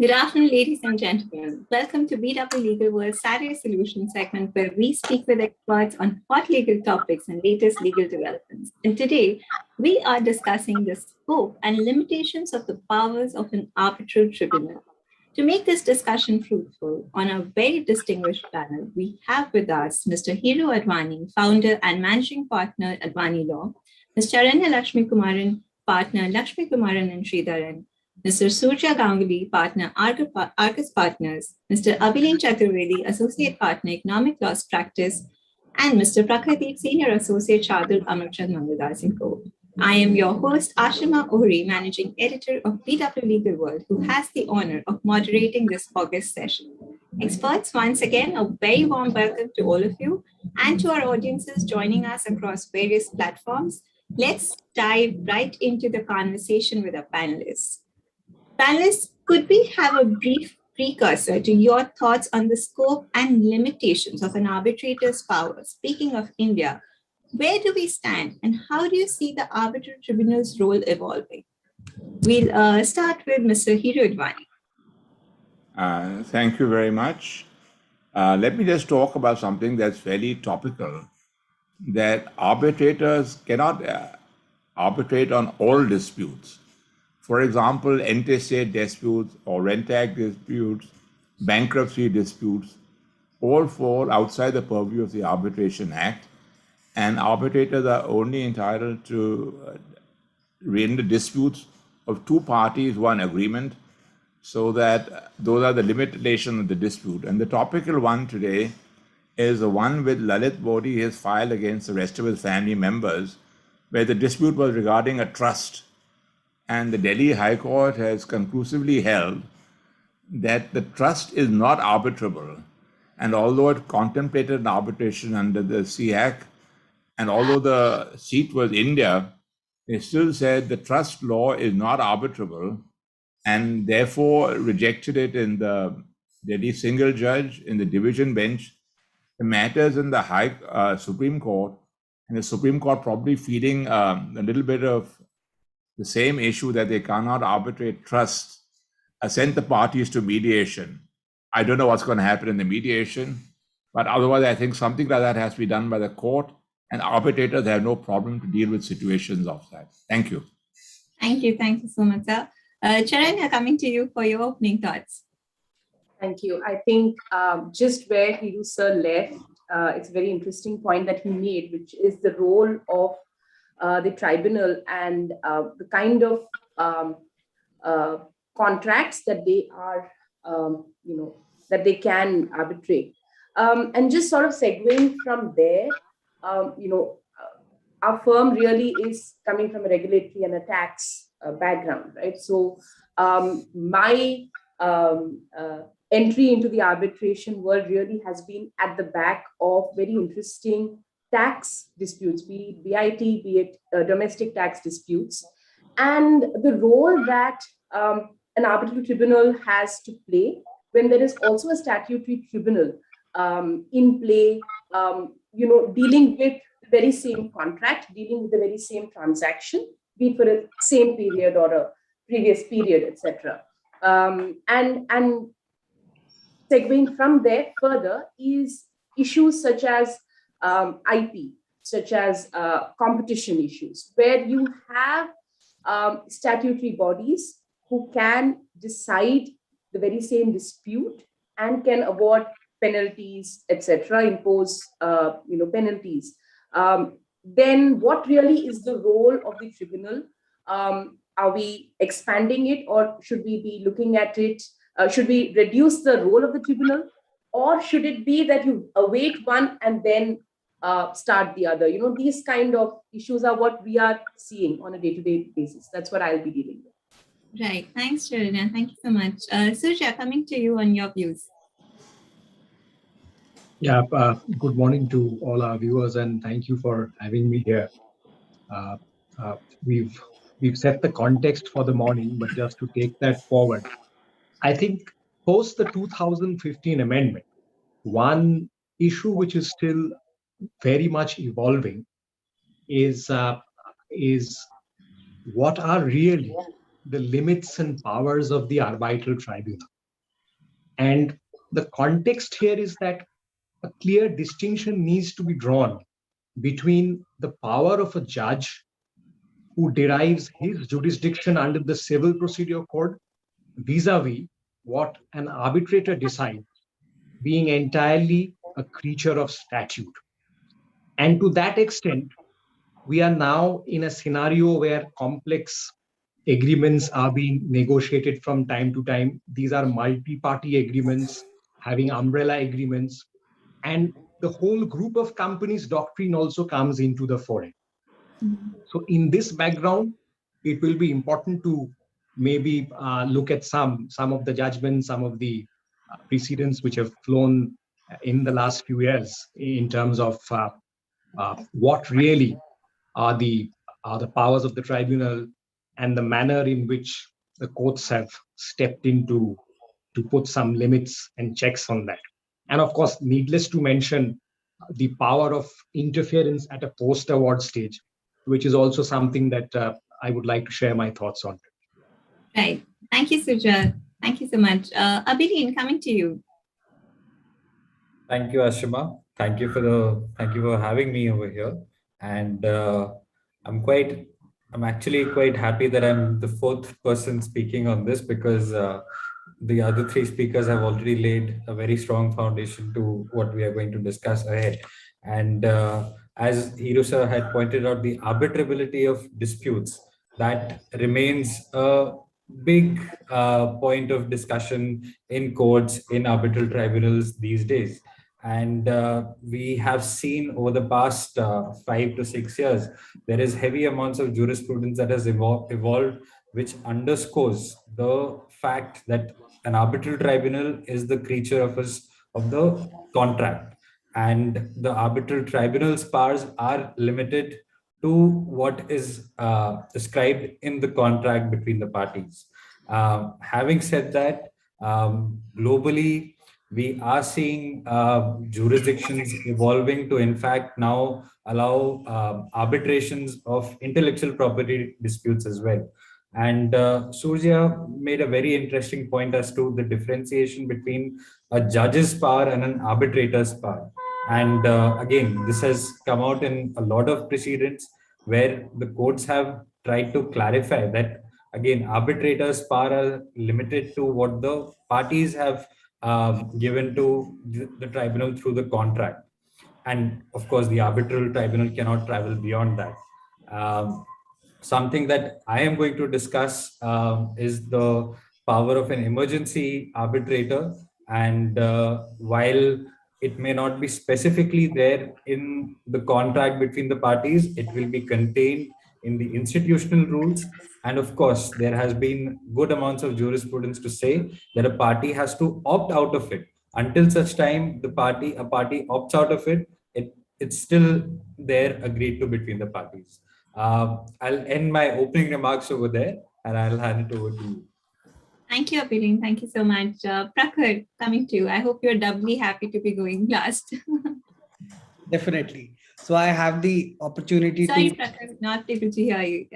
Good afternoon, ladies and gentlemen. Welcome to BW Legal World's Saturday Solution segment, where we speak with experts on hot legal topics and latest legal developments. And today, we are discussing the scope and limitations of the powers of an arbitral tribunal. To make this discussion fruitful, on a very distinguished panel, we have with us Mr. Hiru Advani, founder and managing partner at Advani Law, Ms. Charanya Lakshmi Kumaran, partner Lakshmi Kumaran and Sridharan, Mr. Surya Ganguly, partner Argus Partners, Mr. Abhileen Chaturvedi, associate partner Economic Laws Practice, and Mr. Prakardeep, senior associate Shardul Amarchand Mangalas & Co. I am your host, Ashima Ohri, managing editor of BW Legal World, who has the honor of moderating this August session. Experts, once again, a very warm welcome to all of you and to our audiences joining us across various platforms. Let's dive right into the conversation with our panelists. Panelists, could we have a brief precursor to your thoughts on the scope and limitations of an arbitrator's power? Speaking of India, where do we stand and how do you see the arbitral tribunal's role evolving? We'll start with Mr. Hiru Advani. Thank you very much. Let me just talk about something that's very topical, that arbitrators cannot arbitrate on all disputes. For example, intestate disputes or rent act disputes, bankruptcy disputes, all fall outside the purview of the Arbitration Act, and arbitrators are only entitled to render disputes of two parties, one agreement, so that those are the limitations of the dispute. And the topical one today is the one with Lalit Modi has filed against the rest of his family members, where the dispute was regarding a trust. And the Delhi High Court has conclusively held that the trust is not arbitrable. And although it contemplated an arbitration under the CAC, and although the seat was India, they still said the trust law is not arbitrable, and therefore rejected it in the Delhi single judge, in the division bench. The matters in the Supreme Court, and the Supreme Court probably feeling a little bit of the same issue that they cannot arbitrate trusts, sent the parties to mediation. I don't know what's going to happen in the mediation, but otherwise I think something like that has to be done by the court, and arbitrators have no problem to deal with situations of that. Thank you. Thank you. Thank you so much, sir. Charanya, coming to you for your opening thoughts. Thank you. I think just where Hiru sir left, it's a very interesting point that he made, which is the role of the tribunal and the kind of contracts that they are, that they can arbitrate. And just sort of segueing from there, our firm really is coming from a regulatory and a tax background, right? So my entry into the arbitration world really has been at the back of very interesting tax disputes, be it BIT, be it domestic tax disputes, and the role that an arbitral tribunal has to play when there is also a statutory tribunal in play, dealing with the very same contract, dealing with the very same transaction, be it for a same period or a previous period, etc. And segueing from there further is issues such as IP, such as competition issues, where you have statutory bodies who can decide the very same dispute and can award penalties, etc., impose penalties. Then what really is the role of the tribunal? Are we expanding it, or should we be looking at it? Should we reduce the role of the tribunal, or should it be that you await one and then start the other? These kind of issues are what we are seeing on a day-to-day basis. That's what I'll be dealing with. Right. Thanks, Charanya. Thank you so much. Surya, coming to you on your views. Yeah, good morning to all our viewers, and thank you for having me here. We've set the context for the morning, but just to take that forward, I think post the 2015 amendment, one issue which is still very much evolving is what are really the limits and powers of the arbitral tribunal. And the context here is that a clear distinction needs to be drawn between the power of a judge who derives his jurisdiction under the Civil Procedure Code vis-a-vis what an arbitrator decides, being entirely a creature of statute. And to that extent, we are now in a scenario where complex agreements are being negotiated from time to time. These are multi-party agreements, having umbrella agreements, and the whole group of companies doctrine also comes into the fore. So in this background, it will be important to maybe look at some of the judgments, some of the precedents which have flown in the last few years in terms of what really are the powers of the tribunal and the manner in which the courts have stepped into to put some limits and checks on that. And of course, needless to mention, the power of interference at a post-award stage, which is also something that I would like to share my thoughts on. Right. Thank you, Sujat. Thank you so much. Abhileen, coming to you. Thank you, Ashima. Thank you for having me over here. And I'm actually quite happy that I'm the fourth person speaking on this, because the other three speakers have already laid a very strong foundation to what we are going to discuss ahead. And as Hiru sir had pointed out, the arbitrability of disputes, that remains a big point of discussion in courts, in arbitral tribunals these days. And we have seen over the past 5 to 6 years, there is heavy amounts of jurisprudence that has evolved, which underscores the fact that an arbitral tribunal is the creature of the contract, and the arbitral tribunal's powers are limited to what is described in the contract between the parties. Having said that, globally, we are seeing jurisdictions evolving to, in fact, now allow arbitrations of intellectual property disputes as well. And Surya made a very interesting point as to the differentiation between a judge's power and an arbitrator's power. And again, this has come out in a lot of precedents where the courts have tried to clarify that, again, arbitrators' power are limited to what the parties have given to the tribunal through the contract. And of course, the arbitral tribunal cannot travel beyond that. Something that I am going to discuss is the power of an emergency arbitrator. And while it may not be specifically there in the contract between the parties, it will be contained in the institutional rules. And of course, there has been good amounts of jurisprudence to say that a party has to opt out of it. Until such time a party opts out of it, it's still there, agreed to between the parties. I'll end my opening remarks over there, and I'll hand it over to you. Thank you, Abhileen. Thank you so much. Prakhar, coming to you. I hope you're doubly happy to be going last. Definitely. So I have the opportunity Sorry, to... Prakhar, not able to hear you.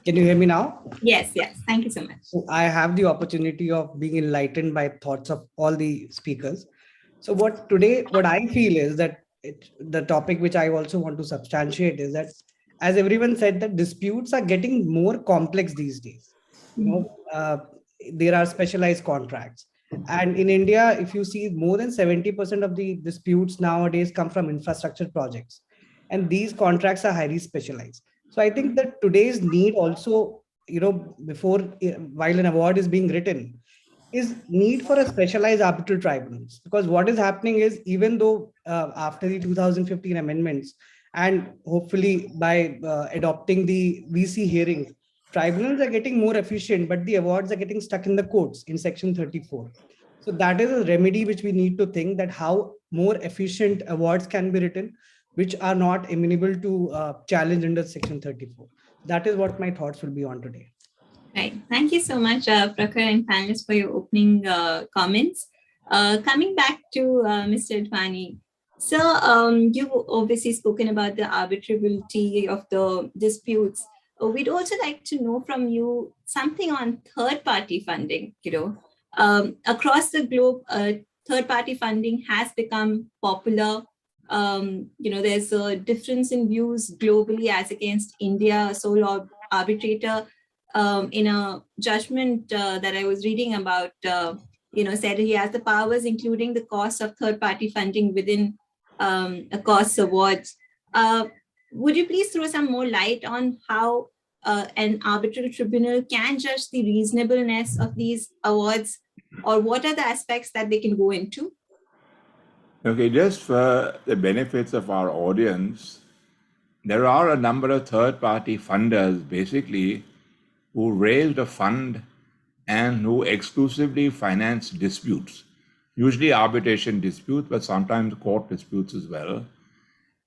Can you hear me now? Yes, yes. Thank you so much. So I have the opportunity of being enlightened by thoughts of all the speakers. So what I feel is that the topic which I also want to substantiate is that, as everyone said, that disputes are getting more complex these days. There are specialized contracts. And in India, if you see, more than 70% of the disputes nowadays come from infrastructure projects. And these contracts are highly specialized. So I think that today's need also, while an award is being written, is need for a specialized arbitral tribunals. Because what is happening is, even though after the 2015 amendments, and hopefully by adopting the VC hearings, tribunals are getting more efficient, but the awards are getting stuck in the courts in Section 34. So that is a remedy which we need to think, that how more efficient awards can be written, which are not amenable to challenge under Section 34. That is what my thoughts will be on today. Right. Thank you so much, Prakhar and panelists, for your opening comments. Coming back to Mr. Advani. So you've obviously spoken about the arbitrability of the disputes. we'd also like to know from you something on third-party funding. Across the globe, third-party funding has become popular. There's a difference in views globally as against India. A sole arbitrator in a judgment that I was reading about, said he has the powers, including the cost of third-party funding within a costs awards. Would you please throw some more light on how an arbitral tribunal can judge the reasonableness of these awards, or what are the aspects that they can go into? Okay, just for the benefits of our audience, there are a number of third-party funders, basically, who raised a fund and who exclusively finance disputes, usually arbitration disputes, but sometimes court disputes as well.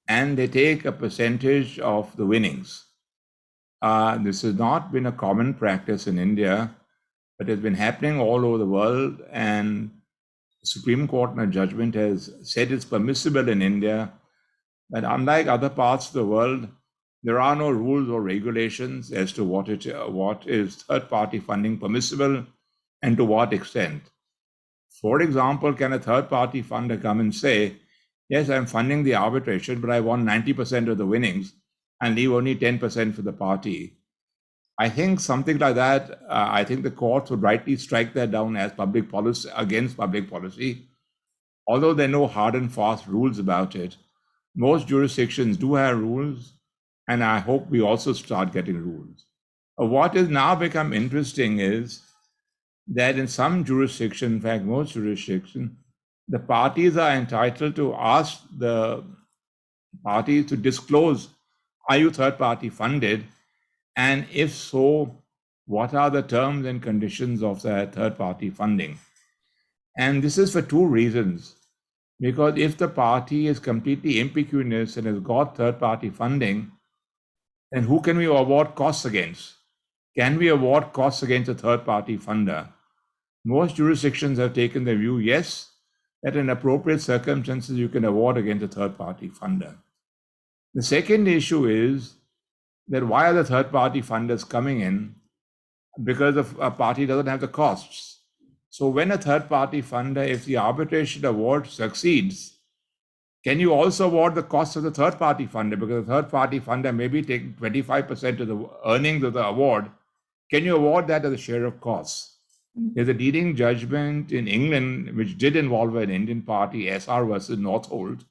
And they take a percentage of the winnings. This has not been a common practice in India, but it's been happening all over the world. And the Supreme Court in a judgment has said it's permissible in India. But unlike other parts of the world, there are no rules or regulations as to what is third-party funding permissible and to what extent. For example, can a third-party funder come and say, yes, I'm funding the arbitration, but I want 90% of the winnings and leave only 10% for the party? I think something like that, I think the courts would rightly strike that down as public policy, against public policy. Although there are no hard and fast rules about it, most jurisdictions do have rules, and I hope we also start getting rules. What has now become interesting is that in some jurisdictions, in fact, most jurisdictions, the parties are entitled to ask the parties to disclose, are you third-party funded? And if so, what are the terms and conditions of that third-party funding? And this is for two reasons. Because if the party is completely impecunious and has got third-party funding, then who can we award costs against? Can we award costs against a third-party funder? Most jurisdictions have taken the view, yes, that in appropriate circumstances you can award against a third-party funder. The second issue is that why are the third-party funders coming in? Because a party doesn't have the costs. So when a third-party funder, if the arbitration award succeeds, can you also award the cost of the third-party funder? Because the third-party funder may be taking 25% of the earnings of the award. Can you award that as a share of costs? There's a leading judgment in England, which did involve an Indian party, SR versus Northolt,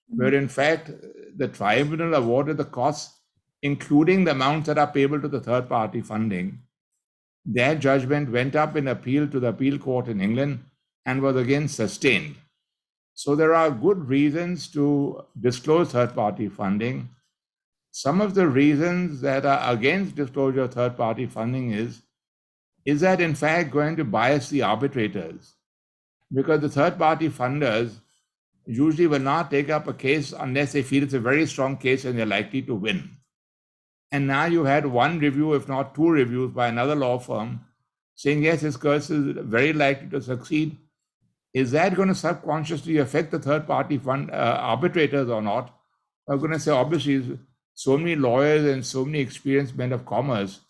where in fact, the tribunal awarded the costs, including the amounts that are payable to the third-party funding. Their judgment went up in appeal to the appeal court in England and was again sustained. So there are good reasons to disclose third-party funding. Some of the reasons that are against disclosure of third-party funding is that in fact going to bias the arbitrators? Because the third-party funders usually will not take up a case unless they feel it's a very strong case and they're likely to win. And now you had one review, if not two reviews, by another law firm saying, yes, this case is very likely to succeed. Is that going to subconsciously affect the third-party arbitrators or not? I'm going to say, obviously, so many lawyers and so many experienced men of commerce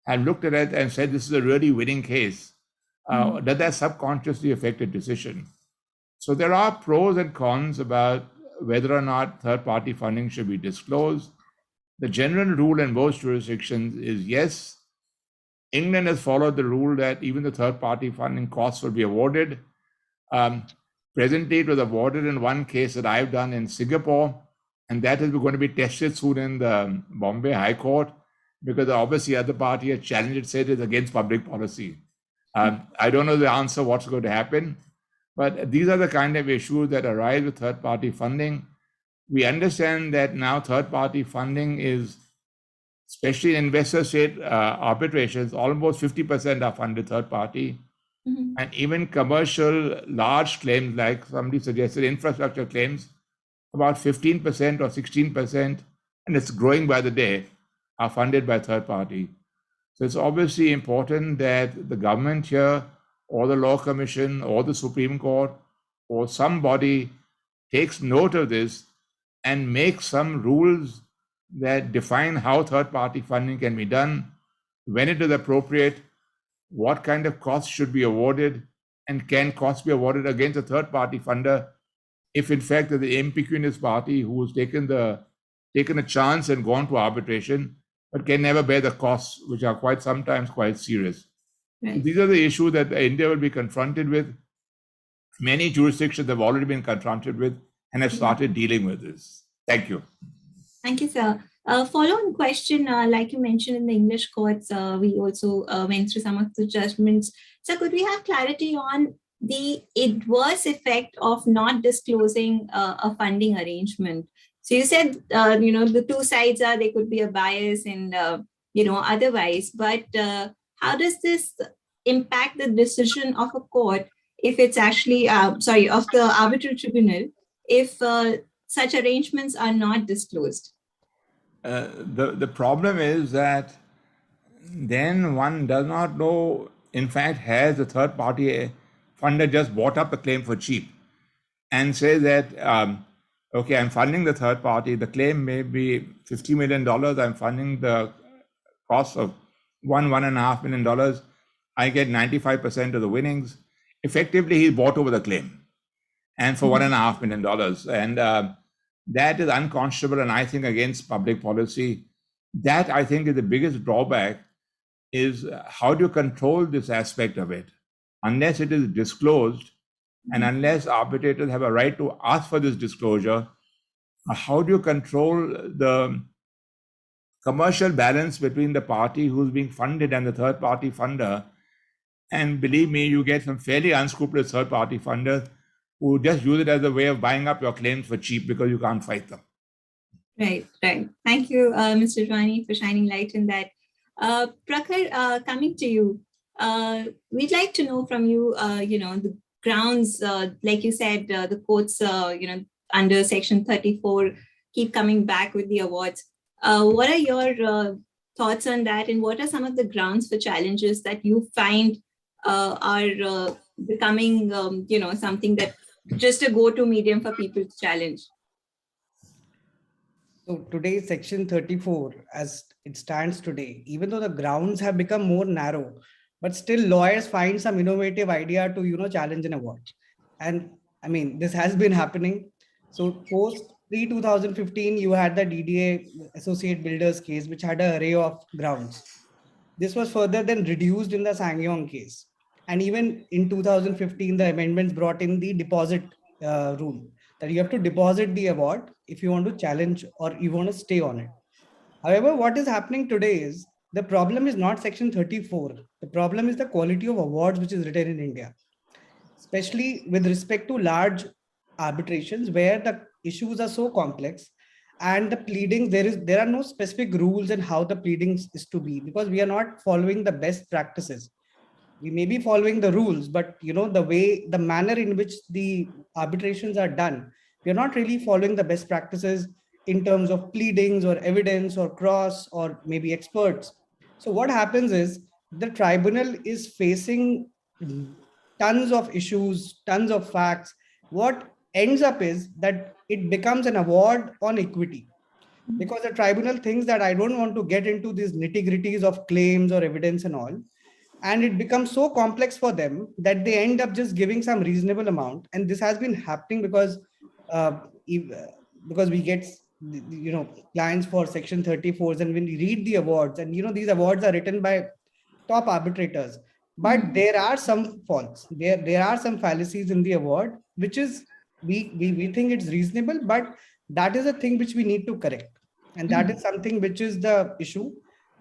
have looked at it and said, this is a really winning case. Does that subconsciously affect a decision? So there are pros and cons about whether or not third-party funding should be disclosed. The general rule in most jurisdictions is yes. England has followed the rule that even the third-party funding costs will be awarded. Presently, it was awarded in one case that I've done in Singapore, and that is going to be tested soon in the Bombay High Court, because obviously the other party has challenged it, said it's against public policy. I don't know the answer what's going to happen, but these are the kind of issues that arise with third-party funding. We understand that now third-party funding is, especially in investor-state arbitrations, almost 50% are funded third-party. And even commercial large claims, like somebody suggested, infrastructure claims, about 15% or 16%, and it's growing by the day, are funded by third-party. So it's obviously important that the government here, or the Law Commission, or the Supreme Court, or somebody takes note of this and make some rules that define how third-party funding can be done, when it is appropriate, what kind of costs should be awarded, and can costs be awarded against a third-party funder if in fact the impecunious party who has taken a chance and gone to arbitration, but can never bear the costs, which are sometimes quite serious. Right. These are the issues that India will be confronted with. Many jurisdictions have already been confronted with and have started dealing with this. Thank you. Thank you, sir. Follow-on question, like you mentioned in the English courts, we also went through some of the judgments. So could we have clarity on the adverse effect of not disclosing a funding arrangement? So you said, the two sides are, there could be a bias and, otherwise, but how does this impact the decision of a court if it's actually, of the arbitral tribunal, if such arrangements are not disclosed? The problem is that then one does not know, in fact, has the third party funder just bought up the claim for cheap and say that, okay, I'm funding the third party, the claim may be $50 million, I'm funding the cost of $1.5 million, I get 95% of the winnings. Effectively, he bought over the claim and for $1.5 million. And that is unconscionable and I think against public policy. That I think is the biggest drawback, is how do you control this aspect of it? Unless it is disclosed and unless arbitrators have a right to ask for this disclosure, how do you control the commercial balance between the party who's being funded and the third party funder? And believe me, you get some fairly unscrupulous third party funders who just use it as a way of buying up your claims for cheap because you can't fight them. Right. Thank you, Mr. Rwani, for shining light in that. Prakhar, coming to you, we'd like to know from you, the grounds, like you said, the courts, under Section 34 keep coming back with the awards. What are your thoughts on that, and what are some of the grounds for challenges that you find are becoming, something that just a go-to medium for people to challenge? So today, Section 34, as it stands today, even though the grounds have become more narrow, but still lawyers find some innovative idea to, challenge an award. And I mean, this has been happening. So post pre-2015, you had the DDA Associate Builders case, which had an array of grounds. This was further then reduced in the Sangyong case. And even in 2015, the amendments brought in the deposit rule, that you have to deposit the award if you want to challenge or you want to stay on it. However, what is happening today is the problem is not Section 34. The problem is the quality of awards which is written in India, especially with respect to large arbitrations where the issues are so complex and the pleadings, there are no specific rules and how the pleadings is to be, because we are not following the best practices. We may be following the rules, but the manner in which the arbitrations are done, we are not really following the best practices in terms of pleadings or evidence or cross or maybe experts. So what happens is the tribunal is facing tons of issues, tons of facts. What ends up is that it becomes an award on equity, because the tribunal thinks that I don't want to get into these nitty-gritties of claims or evidence and all. And it becomes so complex for them that they end up just giving some reasonable amount. And this has been happening because we get clients for Section 34s, and when we read the awards, and these awards are written by top arbitrators, but there are some faults, there are some fallacies in the award, which is we think it's reasonable, but that is a thing which we need to correct, and that is something which is the issue.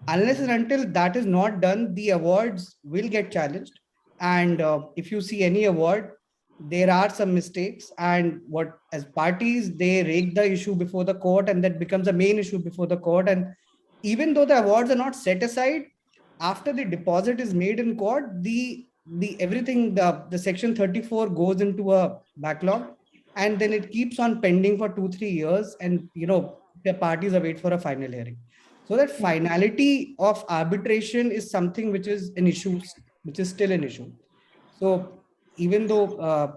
Unless and until that is not done, the awards will get challenged. And if you see any award, there are some mistakes, and what as parties, they rake the issue before the court, and that becomes a main issue before the court. And even though the awards are not set aside, after the deposit is made in court, the Section 34 goes into a backlog, and then it keeps on pending for 2-3 years, and the parties await for a final hearing. So that finality of arbitration is something which is an issue, which is still an issue. So even though,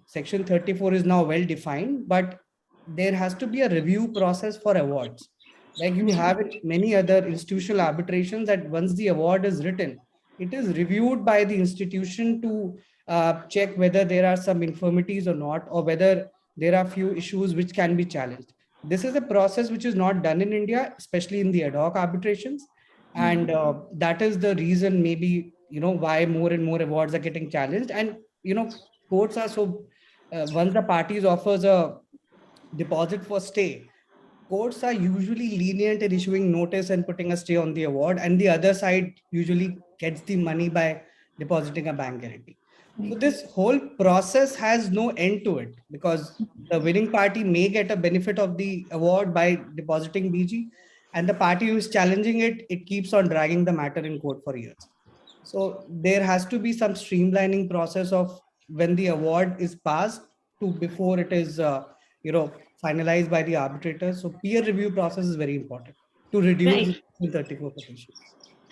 Section 34 is now well defined, but there has to be a review process for awards. Like you have it many other institutional arbitrations that once the award is written, it is reviewed by the institution to check whether there are some infirmities or not, or whether there are few issues which can be challenged. This is a process which is not done in India, especially in the ad hoc arbitrations. And that is the reason maybe, why more and more awards are getting challenged. And, courts are so, once the parties offers a deposit for stay, courts are usually lenient in issuing notice and putting a stay on the award, and the other side usually gets the money by depositing a bank guarantee. So this whole process has no end to it, because the winning party may get a benefit of the award by depositing BG, and the party who is challenging it, it keeps on dragging the matter in court for years. So there has to be some streamlining process of when the award is passed to before it is, finalized by the arbitrator. So peer review process is very important to reduce Right. the 34 petitions.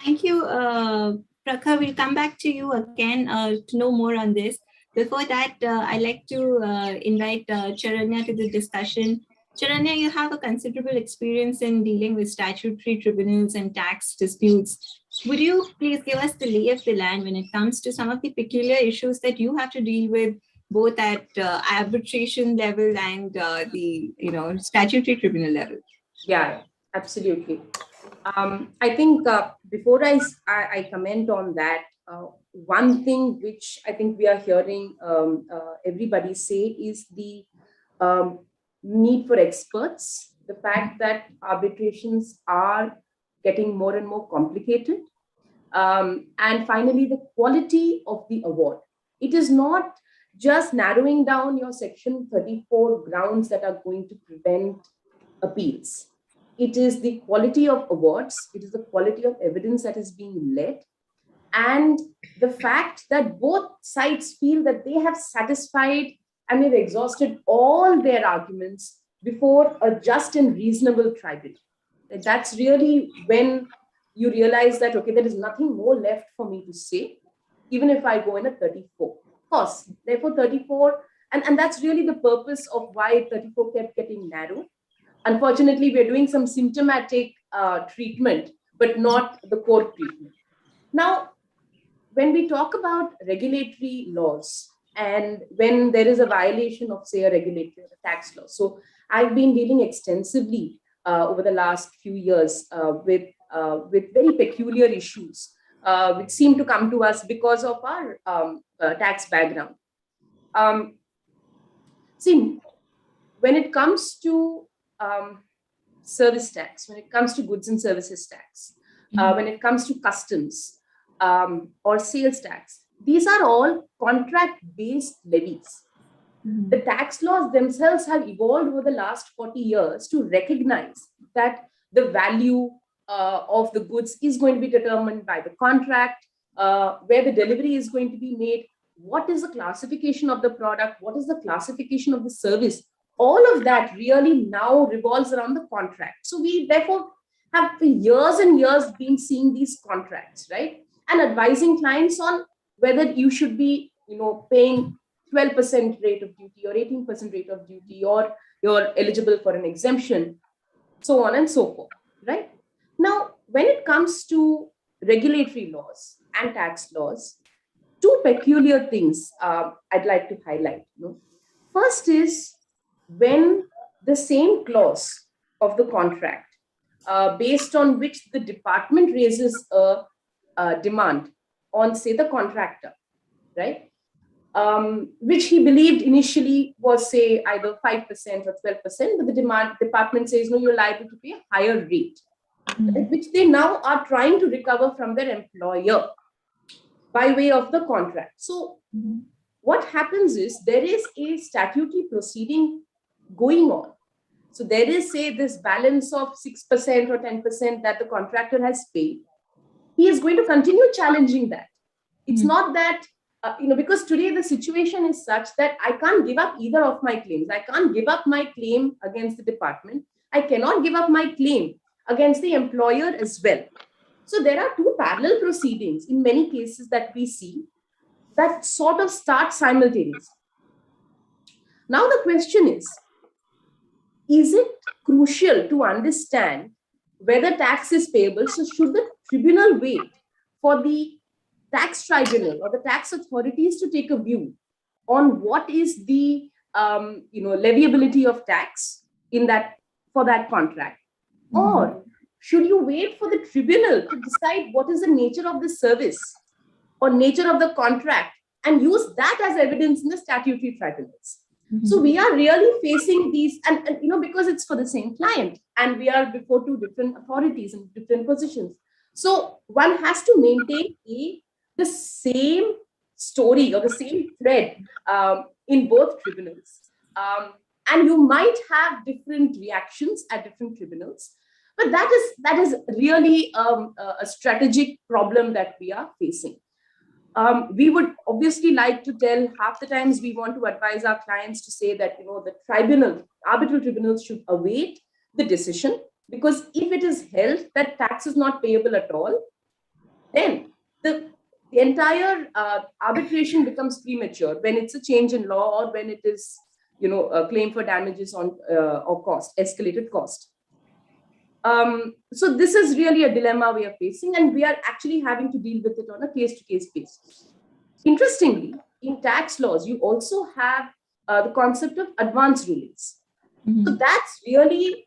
Thank you, Prakha. We'll come back to you again to know more on this. Before that, I'd like to invite Charanya to the discussion. Charanya, you have a considerable experience in dealing with statutory tribunals and tax disputes. Would you please give us the lay of the land when it comes to some of the peculiar issues that you have to deal with, both at arbitration level and the statutory tribunal level? Yeah, absolutely. I think before I comment on that, one thing which I think we are hearing everybody say is the need for experts, the fact that arbitrations are getting more and more complicated, and finally the quality of the award. It is not just narrowing down your section 34 grounds that are going to prevent appeals. It is the quality of awards, it is the quality of evidence that is being led, and the fact that both sides feel that they have satisfied and they've exhausted all their arguments before a just and reasonable tribunal. That's really when you realize that, okay, there is nothing more left for me to say, even if I go in a 34. Of course, therefore 34, and that's really the purpose of why 34 kept getting narrow. Unfortunately, we're doing some symptomatic treatment, but not the core treatment. Now, when we talk about regulatory laws and when there is a violation of, say, a regulatory or a tax law. So I've been dealing extensively over the last few years with very peculiar issues which seem to come to us because of our tax background. See, when it comes to service tax, when it comes to goods and services tax, when it comes to customs or sales tax, these are all contract-based levies. The tax laws themselves have evolved over the last 40 years to recognize that the value of the goods is going to be determined by the contract, where the delivery is going to be made, what is the classification of the product, what is the classification of the service. All of that really now revolves around the contract. So we therefore have for years and years been seeing these contracts, right? And advising clients on whether you should be, paying 12% rate of duty or 18% rate of duty, or you're eligible for an exemption, so on and so forth, right? Now, when it comes to regulatory laws and tax laws, two peculiar things I'd like to highlight. First is when the same clause of the contract, based on which the department raises a demand on, say, the contractor, right? Which he believed initially was, say, either 5% or 12%, but the department says, no, you're liable to pay a higher rate, right? Which they now are trying to recover from their employer by way of the contract. So what happens is there is a statutory proceeding going on. So there is, say, this balance of 6% or 10% that the contractor has paid. He is going to continue challenging that. It's not that, because today the situation is such that I can't give up either of my claims. I can't give up my claim against the department. I cannot give up my claim against the employer as well. So there are two parallel proceedings in many cases that we see that sort of start simultaneously. Now the question is it crucial to understand whether tax is payable. So should the tribunal wait for the tax tribunal or the tax authorities to take a view on what is the leviability of tax in that for that contract? Or should you wait for the tribunal to decide what is the nature of the service or nature of the contract and use that as evidence in the statutory tribunals? So we are really facing these, and because it's for the same client and we are before two different authorities in different positions. So one has to maintain the same story or the same thread in both tribunals. And you might have different reactions at different tribunals, but that is really a strategic problem that we are facing. We would obviously like to tell, half the times we want to advise our clients to say that, the arbitral tribunals should await the decision, because if it is held that tax is not payable at all, then the entire arbitration becomes premature when it's a change in law or when it is, a claim for damages on or cost, escalated cost. So this is really a dilemma we are facing, and we are actually having to deal with it on a case-to-case basis. Interestingly, in tax laws, you also have the concept of advance rulings. So that's really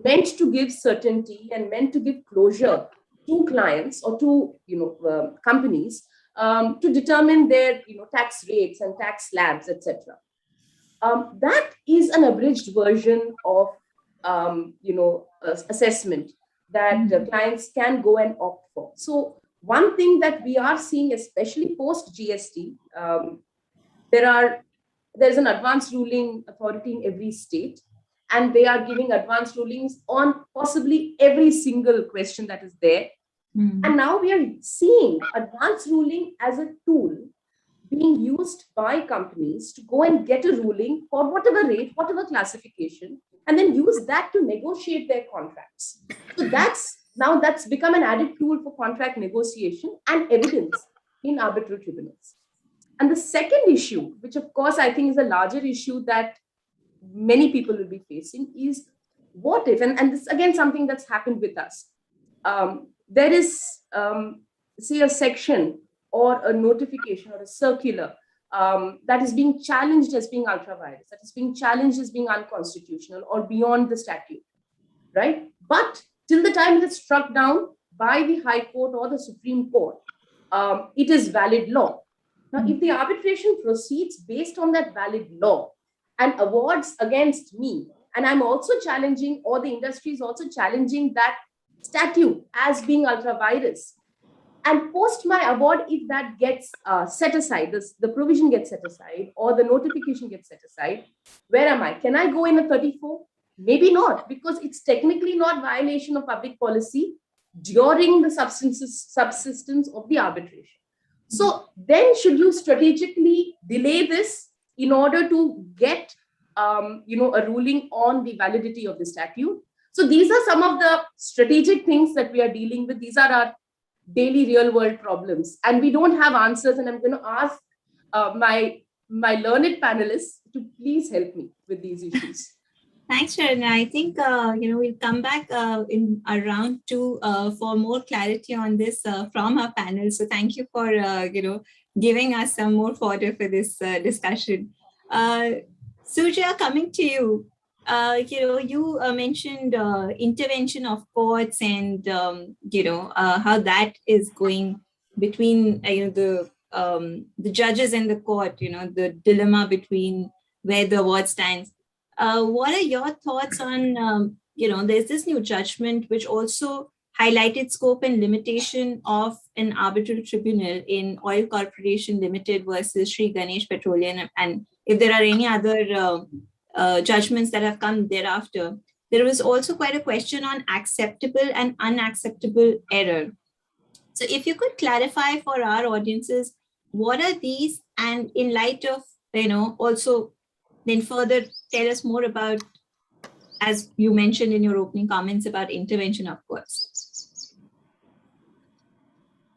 meant to give certainty and meant to give closure to clients or to companies to determine their tax rates and tax slabs, etc. That is an abridged version of assessment that clients can go and opt for. So one thing that we are seeing, especially post GST, there's an advance ruling authority in every state, and they are giving advance rulings on possibly every single question that is there. And now we are seeing advance ruling as a tool being used by companies to go and get a ruling for whatever rate, whatever classification, and then use that to negotiate their contracts. So that's become an added tool for contract negotiation and evidence in arbitral tribunals. And the second issue, which of course I think is a larger issue that many people will be facing, is what if, and this is again something that's happened with us. There is, say, a section or a notification or a circular that is being challenged as being ultra-virus, that is being challenged as being unconstitutional or beyond the statute, right? But till the time it is struck down by the High Court or the Supreme Court, it is valid law. Now, if the arbitration proceeds based on that valid law and awards against me, and I'm also challenging, or the industry is also challenging that statute as being ultra-virus, and post my award, if that gets set aside, the provision gets set aside, or the notification gets set aside, where am I? Can I go in a 34? Maybe not, because it's technically not violation of public policy during the subsistence of the arbitration. So then should you strategically delay this in order to get a ruling on the validity of the statute? So these are some of the strategic things that we are dealing with. These are our daily real world problems, and we don't have answers. And I'm going to ask my learned panelists to please help me with these issues. Thanks, Sharanya. I think we'll come back in round 2 for more clarity on this from our panel. So thank you for giving us some more fodder for this discussion. Suja, coming to you. You mentioned intervention of courts and how that is going between the judges and the court. The dilemma between where the award stands. What are your thoughts on there's this new judgment which also highlighted scope and limitation of an arbitral tribunal in Oil Corporation Limited versus Sri Ganesh Petroleum, and if there are any other judgments that have come thereafter. There was also quite a question on acceptable and unacceptable error. So if you could clarify for our audiences, what are these, and in light of, also then further tell us more about, as you mentioned in your opening comments, about intervention of courts.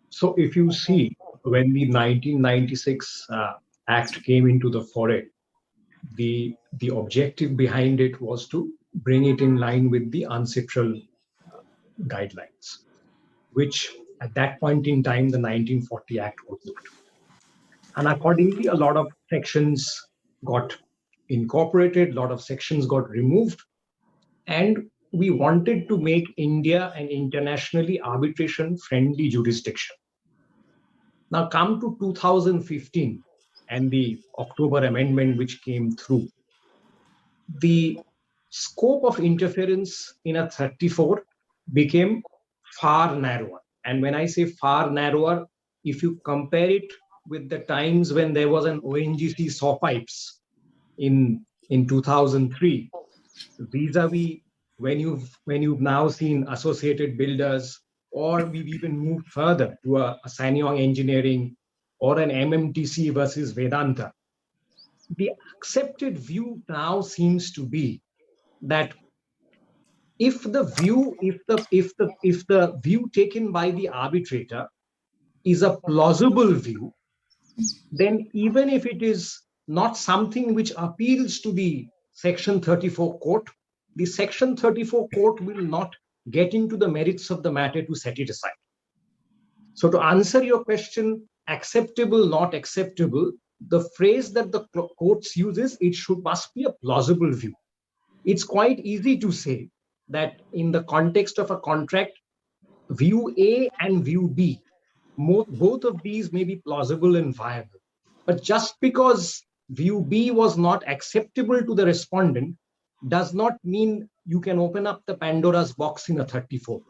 So if you see, when the 1996 Act came into the foray, the objective behind it was to bring it in line with the UNCITRAL guidelines, which at that point in time, the 1940 Act overlooked. And accordingly, a lot of sections got incorporated, a lot of sections got removed, and we wanted to make India an internationally arbitration-friendly jurisdiction. Now come to 2015 and the October Amendment which came through. The scope of interference in a 34 became far narrower. And when I say far narrower, if you compare it with the times when there was an ONGC saw pipes in 2003, vis-a-vis when you've now seen Associated Builders, or we've even moved further to a Sanyong Engineering or an MMTC versus Vedanta, the accepted view now seems to be that if the view taken by the arbitrator is a plausible view, then even if it is not something which appeals to the Section 34 court, the Section 34 court will not get into the merits of the matter to set it aside. So to answer your question, acceptable, not acceptable, the phrase that the courts uses, must be a plausible view. It's quite easy to say that in the context of a contract, view A and view B, both of these may be plausible and viable. But just because view B was not acceptable to the respondent does not mean you can open up the Pandora's box in a 34.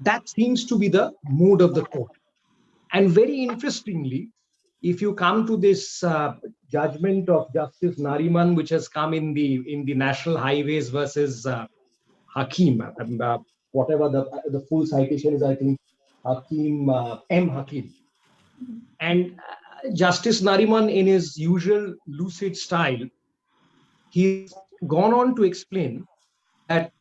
That seems to be the mood of the court. And very interestingly, if you come to this judgment of Justice Nariman, which has come in the National Highways versus Hakim, whatever the full citation is, I think Hakim, M. Hakim. And Justice Nariman, in his usual lucid style, he's gone on to explain that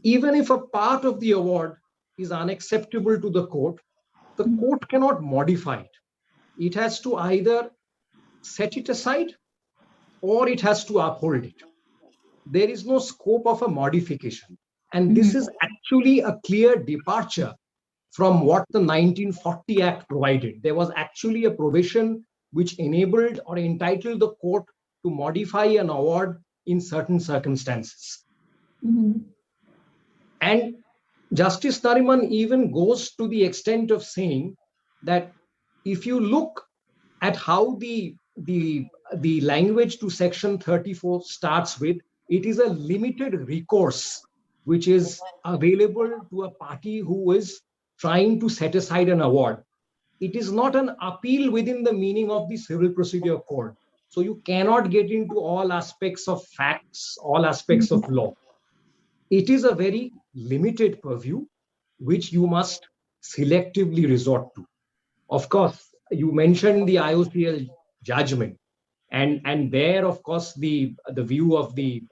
even if a part of the award is unacceptable to the court cannot modify it. It has to either set it aside or it has to uphold it. There is no scope of a modification. And this is actually a clear departure from what the 1940 Act provided. There was actually a provision which enabled or entitled the court to modify an award in certain circumstances. And Justice Nariman even goes to the extent of saying that if you look at how the language to Section 34 starts with, it is a limited recourse which is available to a party who is trying to set aside an award. It is not an appeal within the meaning of the Civil Procedure Code. So you cannot get into all aspects of facts, all aspects of law. It is a very limited purview which you must selectively resort to. Of course, you mentioned the IOCL judgment, and there, of course, the view of the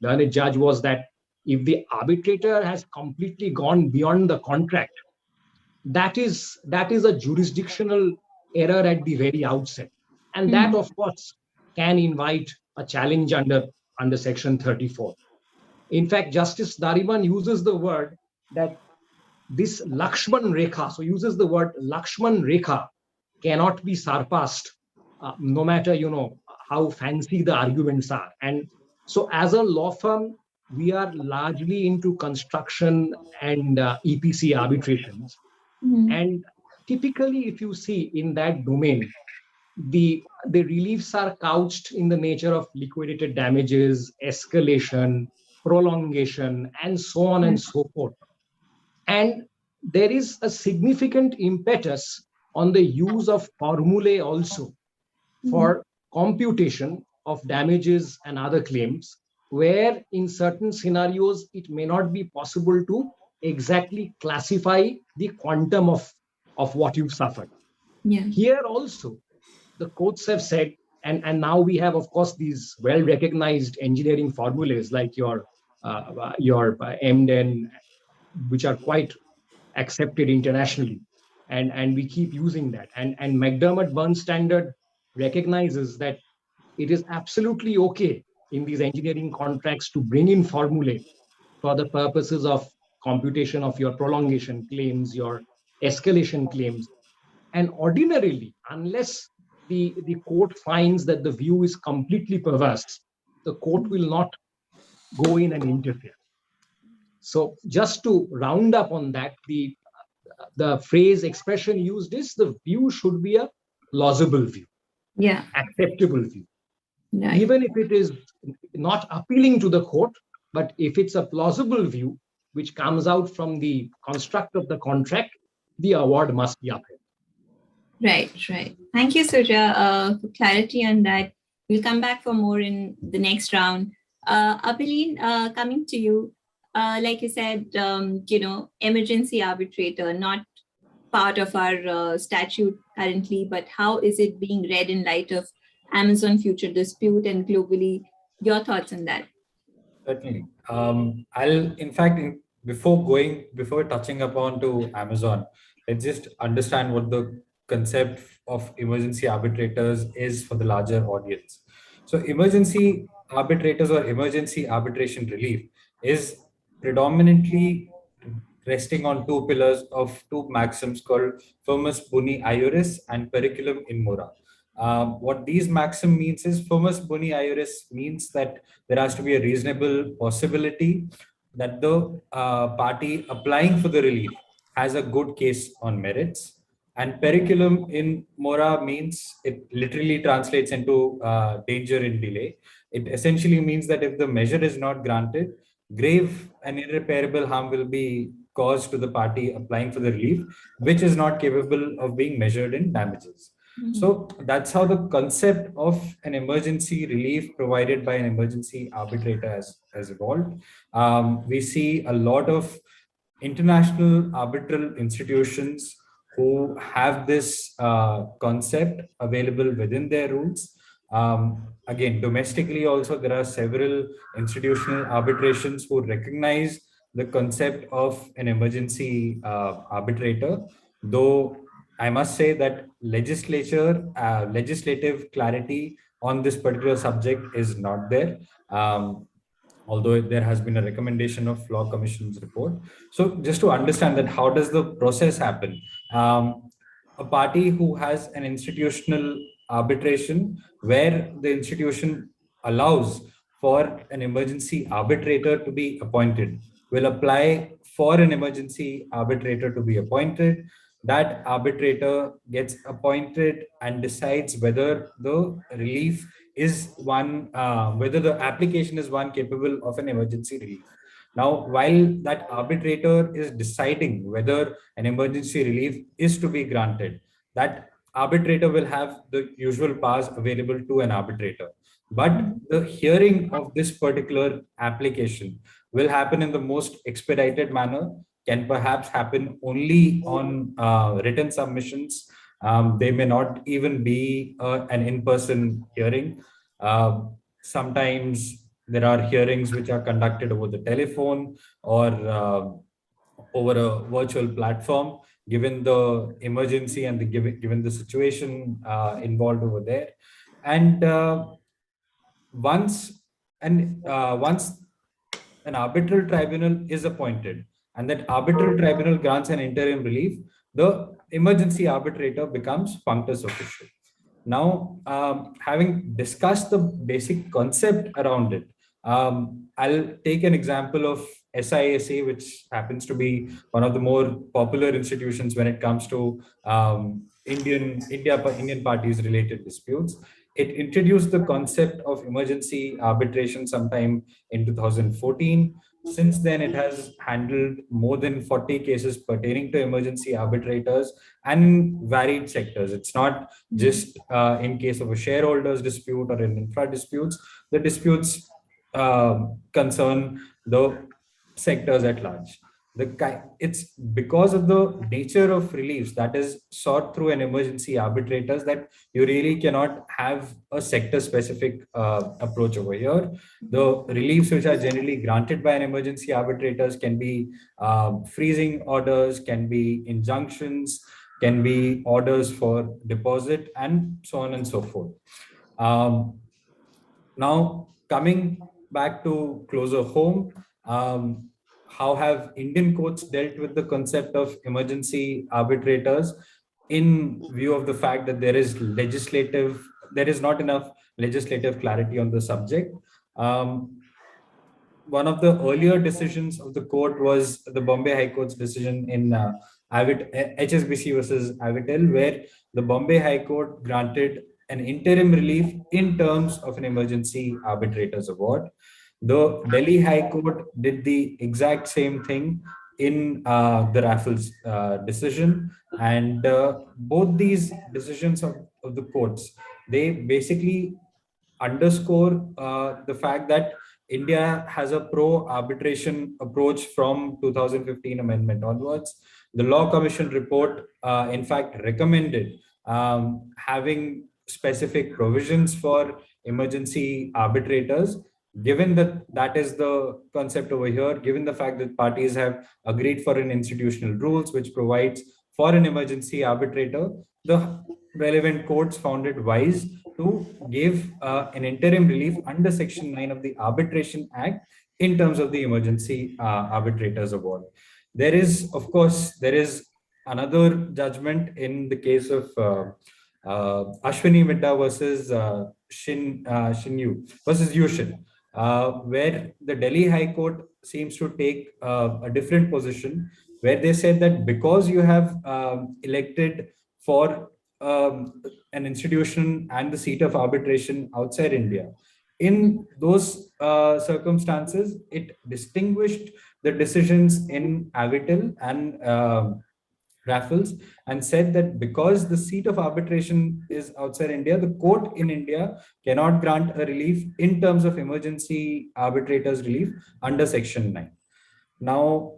learned judge was that if the arbitrator has completely gone beyond the contract, that is a jurisdictional error at the very outset, and that, of course, can invite a challenge under Section 34. In fact, Justice Nariman uses the word that this Lakshman Rekha, so uses the word Lakshman Rekha, cannot be surpassed, no matter how fancy the arguments are. And so, as a law firm, we are largely into construction and EPC arbitrations. And typically, if you see in that domain, the reliefs are couched in the nature of liquidated damages, escalation, prolongation, and so on and so forth. And there is a significant impetus on the use of formulae also for computation of damages and other claims, where in certain scenarios, it may not be possible to exactly classify the quantum of what you've suffered. Here also, the courts have said, and now we have, of course, these well-recognized engineering formulas like your MDEN, which are quite accepted internationally, and we keep using that. And McDermott-Burns standard recognizes that it is absolutely okay in these engineering contracts to bring in formulae for the purposes of computation of your prolongation claims, your escalation claims. And ordinarily, unless the court finds that the view is completely perverse, the court will not go in and interfere. So just to round up on that, the phrase expression used is the view should be a plausible view, acceptable view. Right. Even if it is not appealing to the court, but if it's a plausible view which comes out from the construct of the contract, the award must be upheld. Right. Thank you, Suja, for clarity on that. We'll come back for more in the next round. Abilene, coming to you, like you said, emergency arbitrator, not part of our statute currently, but how is it being read in light of Amazon future dispute and globally? Your thoughts on that? Certainly. Before touching upon to Amazon, let's just understand what the concept of emergency arbitrators is for the larger audience. So emergency arbitrators or emergency arbitration relief is predominantly resting on two pillars of two maxims called firmus boni iuris and periculum in mora. What these maxim means is firmus boni iuris means that there has to be a reasonable possibility that the party applying for the relief has a good case on merits. And periculum in mora means, it literally translates into danger in delay. It essentially means that if the measure is not granted, grave and irreparable harm will be caused to the party applying for the relief, which is not capable of being measured in damages. Mm-hmm. So that's how the concept of an emergency relief provided by an emergency arbitrator has evolved. We see a lot of international arbitral institutions who have this concept available within their rules. Again, domestically also, there are several institutional arbitrations who recognize the concept of an emergency arbitrator, though I must say that legislative clarity on this particular subject is not there. Although there has been a recommendation of Law Commission's report. So just to understand that, how does the process happen? A party who has an institutional arbitration where the institution allows for an emergency arbitrator to be appointed will apply for an emergency arbitrator to be appointed. That arbitrator gets appointed and decides whether the relief is one, whether the application is one capable of an emergency relief. Now, while that arbitrator is deciding whether an emergency relief is to be granted, that arbitrator will have the usual powers available to an arbitrator. But the hearing of this particular application will happen in the most expedited manner, can perhaps happen only on written submissions. They may not even be an in-person hearing. Sometimes there are hearings which are conducted over the telephone or over a virtual platform, given the emergency and given the situation involved over there. And once an arbitral tribunal is appointed and that arbitral tribunal grants an interim relief, the emergency arbitrator becomes functus officio. Now, having discussed the basic concept around it, I'll take an example of SISA, which happens to be one of the more popular institutions when it comes to Indian parties related disputes. It introduced the concept of emergency arbitration sometime in 2014. Since then, it has handled more than 40 cases pertaining to emergency arbitrators and in varied sectors. It's not just in case of a shareholders dispute or in infra disputes. The disputes concern the sectors at large. It's because of the nature of reliefs that is sought through an emergency arbitrators that you really cannot have a sector specific approach over here. The reliefs which are generally granted by an emergency arbitrators can be freezing orders, can be injunctions, can be orders for deposit, and so on and so forth. Now, coming back to closer home, how have Indian courts dealt with the concept of emergency arbitrators in view of the fact that there is not enough legislative clarity on the subject. One of the earlier decisions of the court was the Bombay High Court's decision in HSBC versus Avitel, where the Bombay High Court granted an interim relief in terms of an emergency arbitrators award. The Delhi High Court did the exact same thing in the Raffles decision, and both these decisions of the courts, they basically underscore the fact that India has a pro-arbitration approach from 2015 amendment onwards. The Law Commission report, in fact, recommended having specific provisions for emergency arbitrators. Given that that is the concept over here, given the fact that parties have agreed for an institutional rules which provides for an emergency arbitrator, the relevant courts found it wise to give an interim relief under Section 9 of the Arbitration Act in terms of the emergency arbitrators award. There is, of course, another judgment in the case of Ashwini Midda versus Shinyu versus Yushin, where the Delhi High Court seems to take a different position, where they said that because you have elected for an institution and the seat of arbitration outside India, in those circumstances, it distinguished the decisions in Avitel and Raffles, and said that because the seat of arbitration is outside India, the court in India cannot grant a relief in terms of emergency arbitrators relief under Section 9. Now,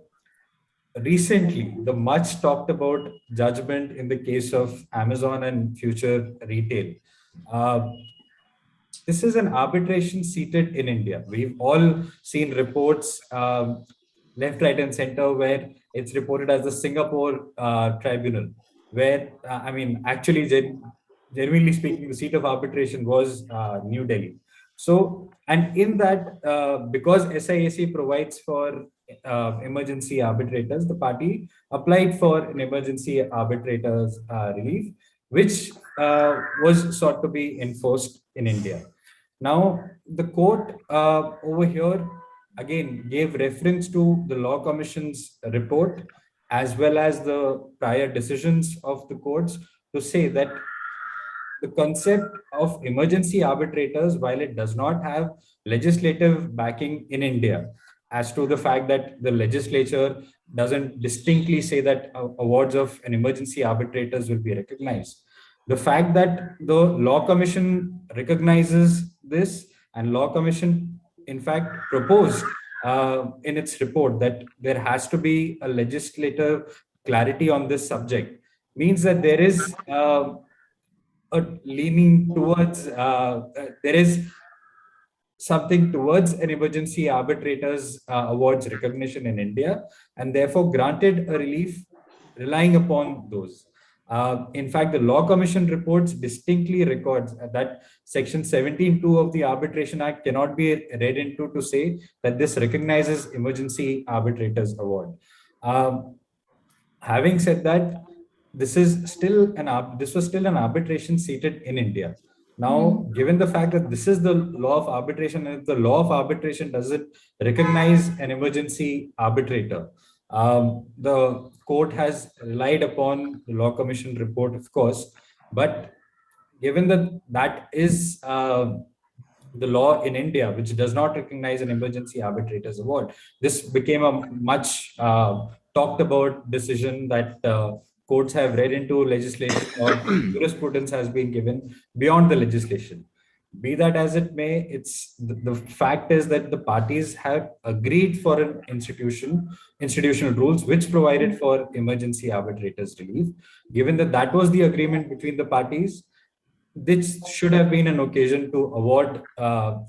recently, the much talked about judgment in the case of Amazon and Future Retail. This is an arbitration seated in India. We've all seen reports left, right, and center where it's reported as the Singapore tribunal, where, actually, genuinely speaking, the seat of arbitration was New Delhi. So, and in that, because SIAC provides for emergency arbitrators, the party applied for an emergency arbitrators relief, which was sought to be enforced in India. Now, the court over here again gave reference to the Law Commission's report as well as the prior decisions of the courts to say that the concept of emergency arbitrators, while it does not have legislative backing in India, as to the fact that the legislature doesn't distinctly say that awards of an emergency arbitrators will be recognized. The fact that the Law Commission recognizes this, and Law Commission in fact proposed in its report that there has to be a legislative clarity on this subject, means that there is a leaning towards, there is something towards an emergency arbitrators awards recognition in India, and therefore granted a relief relying upon those. In fact, the Law Commission reports distinctly records that Section 17(2) of the Arbitration Act cannot be read into to say that this recognizes emergency arbitrators award. Having said that, this was still an arbitration seated in India. Now, given the fact that this is the law of arbitration, and if the law of arbitration doesn't recognize an emergency arbitrator, the court has relied upon the Law Commission report, of course, but given that that is the law in India, which does not recognize an emergency arbitrators award, this became a much talked about decision that courts have read into legislation, or jurisprudence has been given beyond the legislation. Be that as it may, it's the fact is that the parties have agreed for an institutional rules which provided for emergency arbitrators relief. Given that that was the agreement between the parties, this should have been an occasion to award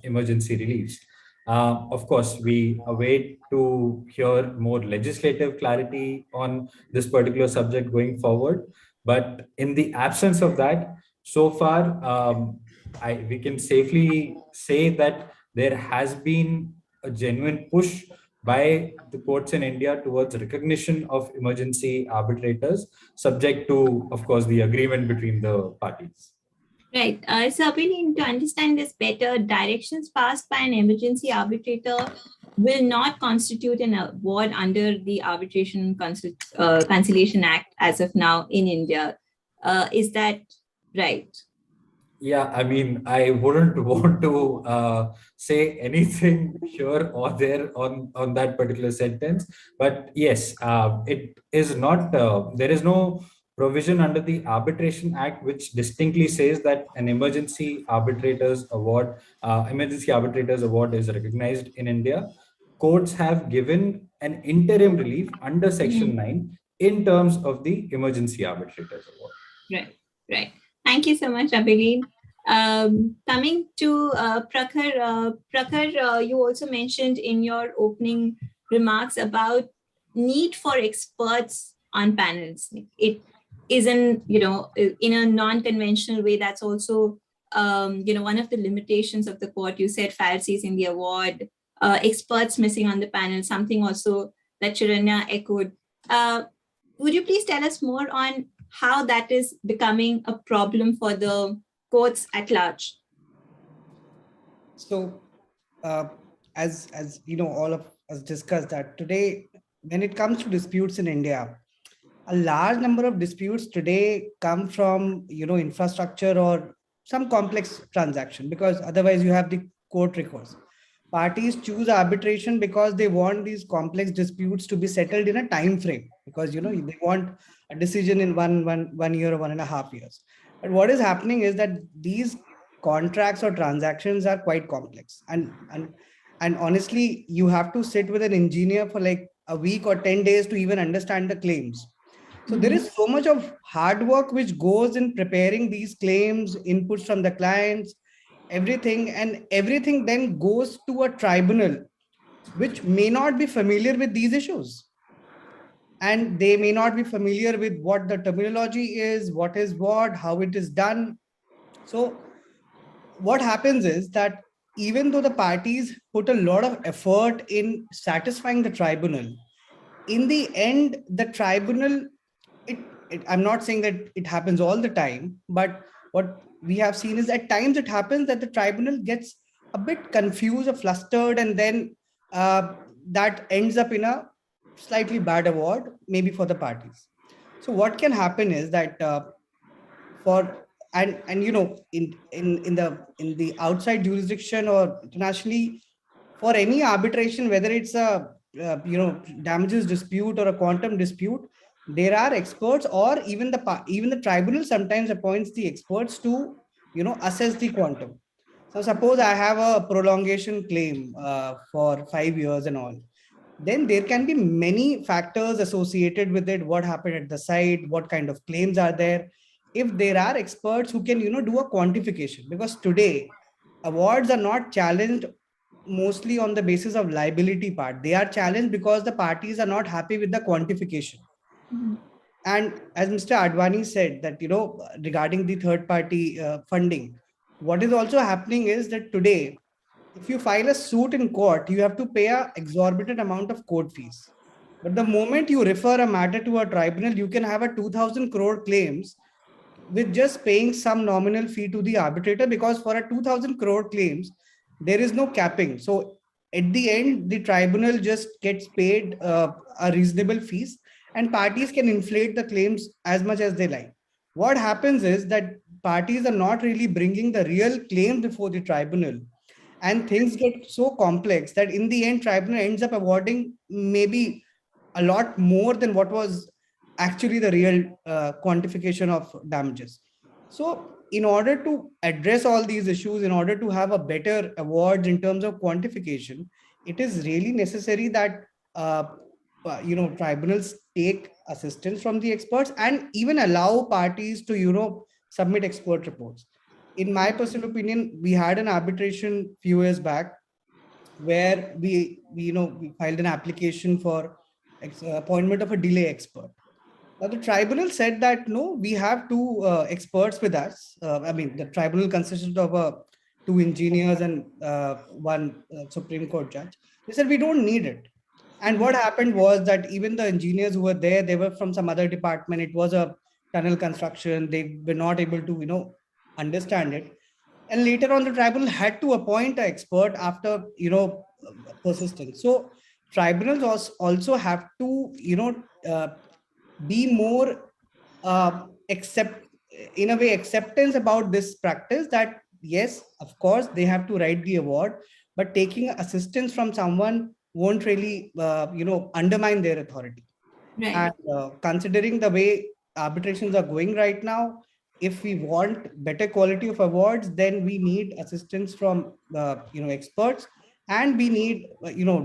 emergency reliefs. Of course, we await to hear more legislative clarity on this particular subject going forward. But in the absence of that, so far, we can safely say that there has been a genuine push by the courts in India towards recognition of emergency arbitrators, subject to, of course, the agreement between the parties. Right. So we need to understand this better. Directions passed by an emergency arbitrator will not constitute an award under the Conciliation Act as of now in India. Is that right? Yeah, I mean, I wouldn't want to say anything here or there on that particular sentence, but yes, it is not. There is no provision under the Arbitration Act which distinctly says that an emergency arbitrators award is recognized in India. Courts have given an interim relief under Section 9 in terms of the emergency arbitrators award. Right, right. Thank you so much, Abhileen. Coming to Prakhar, you also mentioned in your opening remarks about need for experts on panels. It isn't, in a non-conventional way. That's also, one of the limitations of the court. You said fallacies in the award, experts missing on the panel, something also that Chiranya echoed. Would you please tell us more on how that is becoming a problem for the courts at large? So, as all of us discussed that today, when it comes to disputes in India, a large number of disputes today come from infrastructure or some complex transaction, because otherwise you have the court recourse. Parties choose arbitration because they want these complex disputes to be settled in a time frame, because they want a decision in one year or 1.5 years. But what is happening is that these contracts or transactions are quite complex, and honestly, you have to sit with an engineer for like a week or 10 days to even understand the claims. So there is so much of hard work which goes in preparing these claims, inputs from the clients, everything, and everything then goes to a tribunal which may not be familiar with these issues, and they may not be familiar with what the terminology is, what is what, how it is done. So what happens is that even though the parties put a lot of effort in satisfying the tribunal, in the end the tribunal, I'm not saying that it happens all the time, but what we have seen is at times it happens that the tribunal gets a bit confused or flustered, and then that ends up in a slightly bad award, maybe for the parties. So what can happen is that in the outside jurisdiction or internationally, for any arbitration, whether it's a damages dispute or a quantum dispute, there are experts, or even the tribunal sometimes appoints the experts to assess the quantum. So suppose I have a prolongation claim for 5 years and all, then there can be many factors associated with it. What happened at the site, what kind of claims are there? If there are experts who can do a quantification, because today awards are not challenged mostly on the basis of liability part. They are challenged because the parties are not happy with the quantification. And as Mr. Advani said that regarding the third party funding, what is also happening is that today, if you file a suit in court, you have to pay an exorbitant amount of court fees. But the moment you refer a matter to a tribunal, you can have a 2,000 crore claims with just paying some nominal fee to the arbitrator, because for a 2,000 crore claims, there is no capping. So at the end, the tribunal just gets paid a reasonable fees, and parties can inflate the claims as much as they like. What happens is that parties are not really bringing the real claim before the tribunal, and things get so complex that in the end, tribunal ends up awarding maybe a lot more than what was actually the real quantification of damages. So in order to address all these issues, in order to have a better awards in terms of quantification, it is really necessary that tribunals take assistance from the experts and even allow parties to submit expert reports. In my personal opinion, we had an arbitration few years back where we filed an application for appointment of a delay expert. Now the tribunal said that no, we have two experts with us. The tribunal consisted of two engineers and one Supreme Court judge. They said we don't need it. And what happened was that even the engineers who were there, they were from some other department. It was a tunnel construction. They were not able to, understand it. And later on, the tribunal had to appoint an expert after, persistence. So tribunals also have to, be more accept in a way acceptance about this practice, that yes, of course they have to write the award, but taking assistance from someone won't really undermine their authority. Right. And considering the way arbitrations are going right now, if we want better quality of awards, then we need assistance from experts, and we need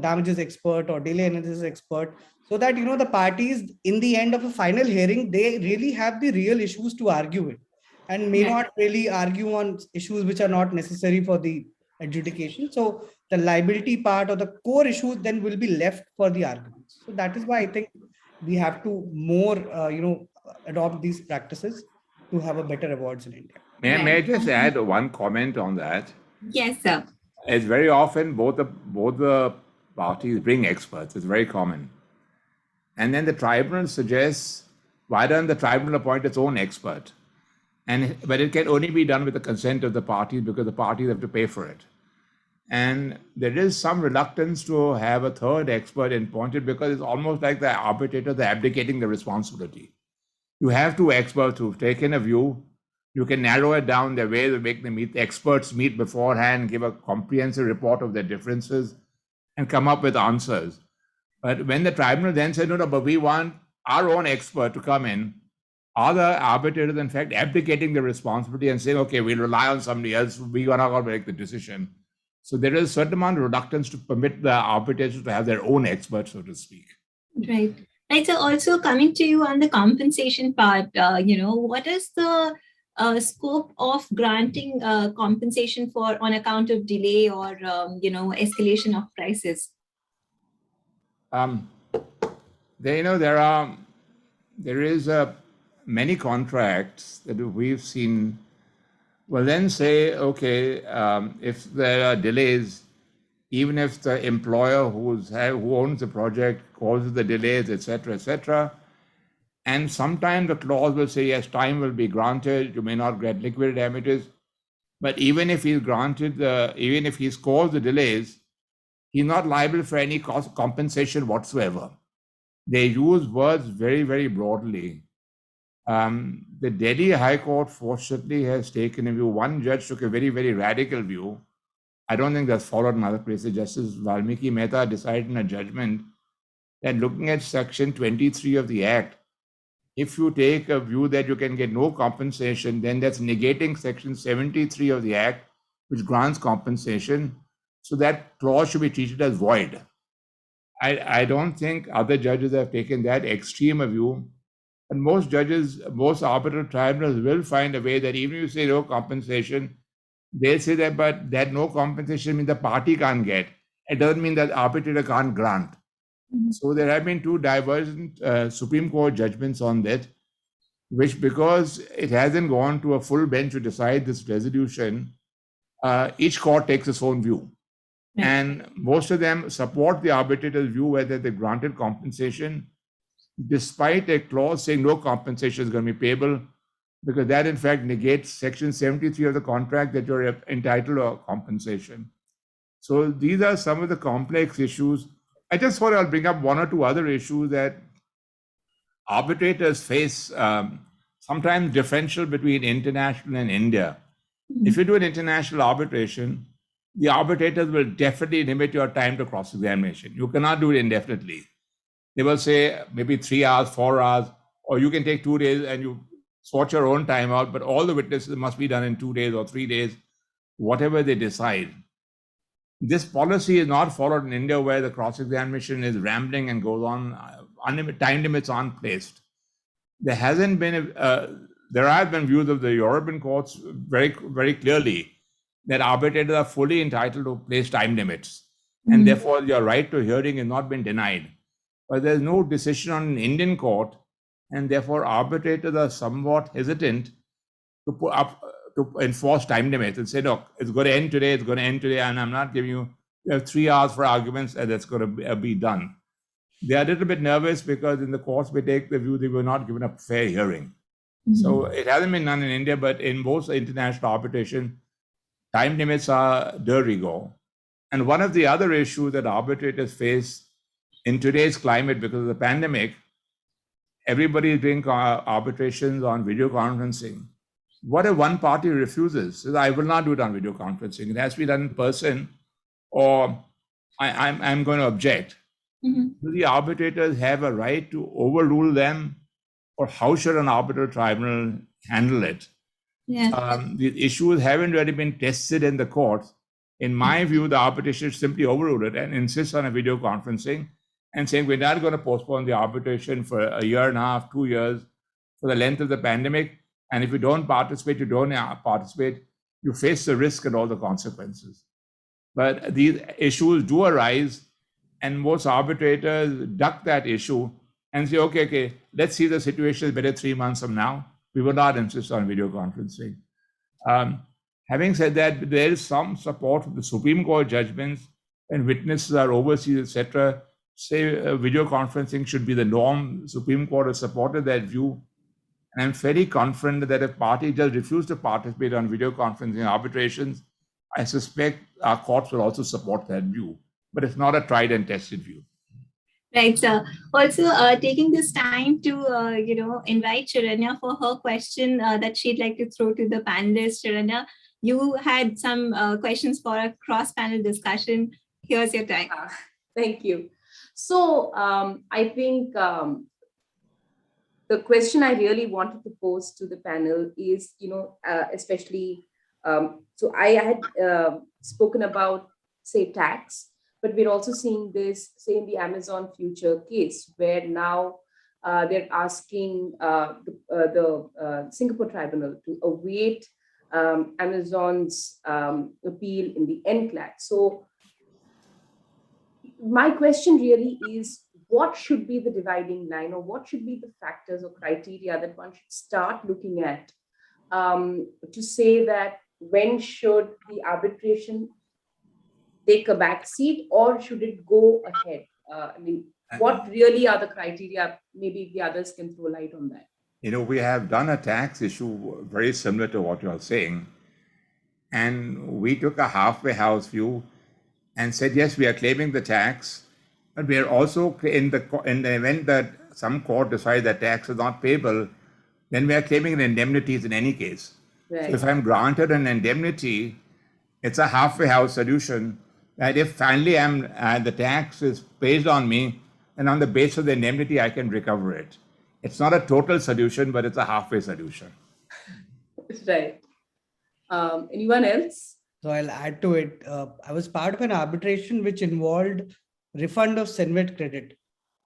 damages expert or delay analysis expert, so that the parties in the end of a final hearing, they really have the real issues to argue with, and may Right. not really argue on issues which are not necessary for the adjudication. So the liability part or the core issues then will be left for the arguments. So that is why I think we have to more adopt these practices to have a better awards in India. May I just add one comment on that? Yes, sir. It's very often both the parties bring experts. It's very common. And then the tribunal suggests, why doesn't the tribunal appoint its own expert? But it can only be done with the consent of the parties, because the parties have to pay for it. And there is some reluctance to have a third expert appointed, because it's almost like the arbitrators are abdicating the responsibility. You have two experts who've taken a view. You can narrow it down their way to make them meet. The experts meet beforehand, give a comprehensive report of their differences, and come up with answers. But when the tribunal then said, no, but we want our own expert to come in, are the arbitrators, in fact, abdicating the responsibility and saying, okay, we'll rely on somebody else, we're not going to make the decision. So there is a certain amount of reluctance to permit the arbitrators to have their own expert, so to speak. Right. Right. So also coming to you on the compensation part, what is the scope of granting compensation for on account of delay or, escalation of prices? There is many contracts that we've seen. Well, then say, okay, if there are delays, even if the employer who owns the project causes the delays, etc., and sometimes the clause will say, yes, time will be granted, you may not get liquidated damages, but even if he's even if he's caused the delays, he's not liable for any cost compensation whatsoever. They use words very, very broadly. The Delhi High Court, fortunately, has taken a view. One judge took a very, very radical view. I don't think that's followed in other places. Justice Valmiki Mehta decided in a judgment that looking at Section 23 of the Act, if you take a view that you can get no compensation, then that's negating Section 73 of the Act, which grants compensation. So that clause should be treated as void. I don't think other judges have taken that extreme a view. And most arbitral tribunals will find a way that even if you say no compensation, they'll say that, but that no compensation means the party can't get. It doesn't mean that the arbitrator can't grant. Mm-hmm. So there have been two divergent Supreme Court judgments on that, which, because it hasn't gone to a full bench to decide this resolution, each court takes its own view. Mm-hmm. And most of them support the arbitrator's view whether they granted compensation, despite a clause saying no compensation is going to be payable, because that in fact negates Section 73 of the contract that you're entitled to compensation. So these are some of the complex issues. I just thought I'll bring up one or two other issues that arbitrators face, sometimes differential between international and India. Mm-hmm. If you do an international arbitration, the arbitrators will definitely limit your time to cross-examination. You cannot do it indefinitely. They will say maybe 3 hours, 4 hours, or you can take 2 days and you sort your own time out, but all the witnesses must be done in 2 days or 3 days, whatever they decide. This policy is not followed in India, where the cross-examination is rambling and goes on, time limits aren't placed. There have been views of the European courts very, very clearly that arbitrators are fully entitled to place time limits, and therefore your right to hearing has not been denied. But there's no decision on an Indian court, and therefore arbitrators are somewhat hesitant to enforce time limits and say, look, it's going to end today, and I'm not giving you have 3 hours for arguments, and that's going to be done. they are a little bit nervous because in the courts we take the view they were not given a fair hearing. So it hasn't been done in India, but in most international arbitration, time limits are de rigueur. And one of the other issues that arbitrators face in today's climate because of the pandemic, everybody is doing arbitrations on video conferencing. What if one party refuses? Says, I will not do it on video conferencing. It has to be done in person, or I'm going to object. Do the arbitrators have a right to overrule them, or how should an arbitral tribunal handle it? The issues haven't really been tested in the courts. In my view, the arbitration should simply overrule it and insist on a video conferencing and saying we're not going to postpone the arbitration for a year and a half, 2 years for the length of the pandemic. And if you don't participate, you don't participate, you face the risk and all the consequences. But these issues do arise, and most arbitrators duck that issue and say, okay, let's see the situation is better 3 months from now. We will not insist on video conferencing. Having said that, there is some support for the Supreme Court judgments when witnesses are overseas, etc. Say video conferencing should be the norm. Supreme Court has supported that view. And I'm fairly confident that if party just refuse to participate on video conferencing arbitrations, I suspect our courts will also support that view. But it's not a tried and tested view. Right, sir. Also, taking this time to, invite Sharanya for her question that she'd like to throw to the panelists. Sharanya, you had some questions for a cross-panel discussion. Here's your time. Thank you. So I think the question I really wanted to pose to the panel is, especially, so I had spoken about, say, tax. But we're also seeing this, say, in the Amazon Future case, where now they're asking the Singapore Tribunal to await Amazon's appeal in the NCLAT. So my question really is, what should be the dividing line, or what should be the factors or criteria that one should start looking at to say that when should the arbitration take a back seat, or should it go ahead? What really are the criteria? Maybe the others can throw light on that. We have done a tax issue very similar to what you're saying. And we took a halfway house view and said, yes, we are claiming the tax, but we are also in the event that some court decides that tax is not payable, then we are claiming indemnities in any case. Right. So if I'm granted an indemnity, it's a halfway house solution. That if finally the tax is based on me, and on the basis of the indemnity, I can recover it. It's not a total solution, but it's a halfway solution. Right. Anyone else? So I'll add to it. I was part of an arbitration which involved refund of Senvet credit.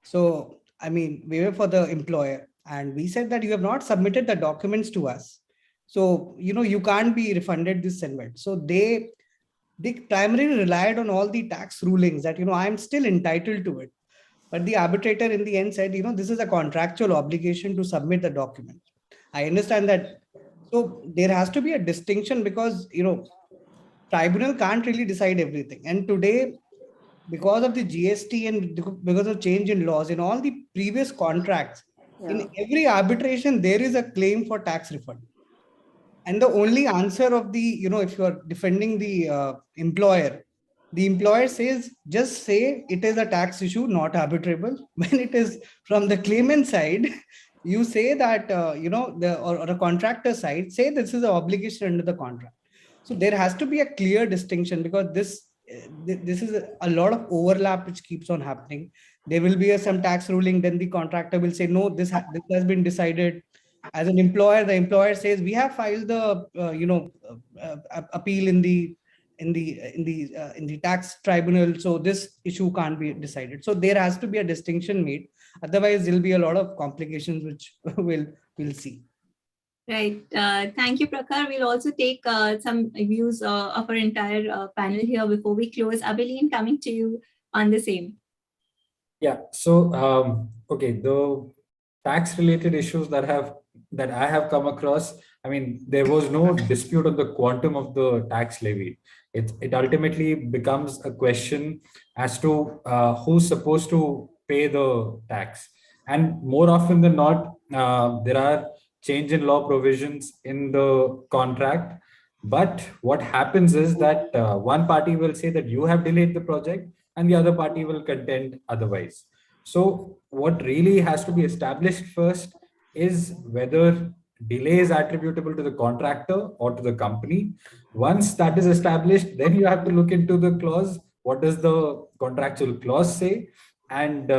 So, we were for the employer, and we said that you have not submitted the documents to us. So, you can't be refunded this Senvet. So they primarily relied on all the tax rulings that, I'm still entitled to it. But the arbitrator in the end said, this is a contractual obligation to submit the document. I understand that. So there has to be a distinction because, tribunal can't really decide everything. And today, because of the GST and because of change in laws, in all the previous contracts, in every arbitration, there is a claim for tax refund. And the only answer of the, if you are defending the employer says, just say it is a tax issue, not arbitrable. When it is from the claimant side, you say that, or a contractor side, say this is an obligation under the contract. So there has to be a clear distinction, because this is a lot of overlap which keeps on happening. There will be some tax ruling, then the contractor will say, no, this has been decided. As an employer, the employer says, we have filed the appeal in the tax tribunal, so this issue can't be decided. So there has to be a distinction made. Otherwise, there will be a lot of complications which we'll see. Right. Thank you, Prakhar. We'll also take some views of our entire panel here before we close. Abiline, coming to you on the same. Yeah. So, the tax-related issues that I have come across, there was no dispute on the quantum of the tax levy. It ultimately becomes a question as to who's supposed to pay the tax. And more often than not, there are change in law provisions in the contract. But what happens is that one party will say that you have delayed the project and the other party will contend otherwise. So what really has to be established first is whether delay is attributable to the contractor or to the company. Once that is established, then you have to look into the clause. What does the contractual clause say? And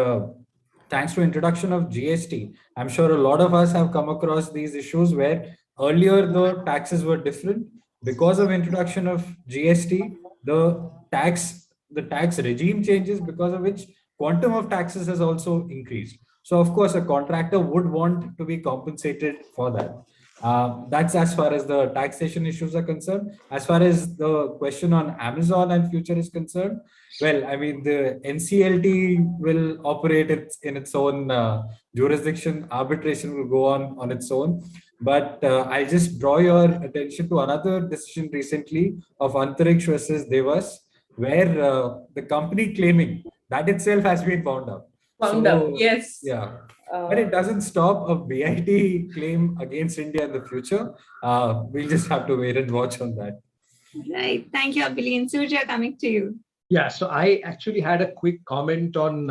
thanks to introduction of GST, I'm sure a lot of us have come across these issues where earlier the taxes were different. Because of introduction of GST, the tax regime changes, because of which quantum of taxes has also increased. So of course, a contractor would want to be compensated for that. That's as far as the taxation issues are concerned. As far as the question on Amazon and future is concerned, well, I mean, the NCLT will operate in its own jurisdiction. Arbitration will go on its own. But I just draw your attention to another decision recently of Antariksh versus Devas, where the company claiming that itself has been found out. Found out, yes. Yeah. But it doesn't stop a BIT claim against India in the future. We'll just have to wait and watch on that. Right. Thank you, Abilin. Surya, coming to you. Yeah, so I actually had a quick comment on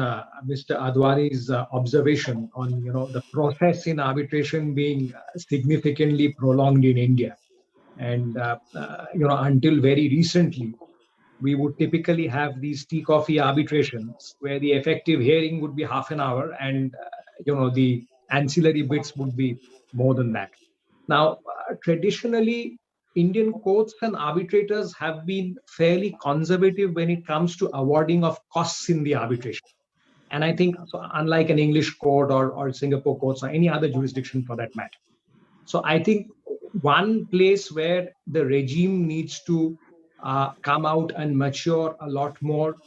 Mr. Advani's observation on the process in arbitration being significantly prolonged in India, and until very recently, we would typically have these tea coffee arbitrations where the effective hearing would be half an hour, and the ancillary bits would be more than that. Now, traditionally, Indian courts and arbitrators have been fairly conservative when it comes to awarding of costs in the arbitration. And I think, so unlike an English court or Singapore courts or any other jurisdiction for that matter. So I think one place where the regime needs to come out and mature a lot more,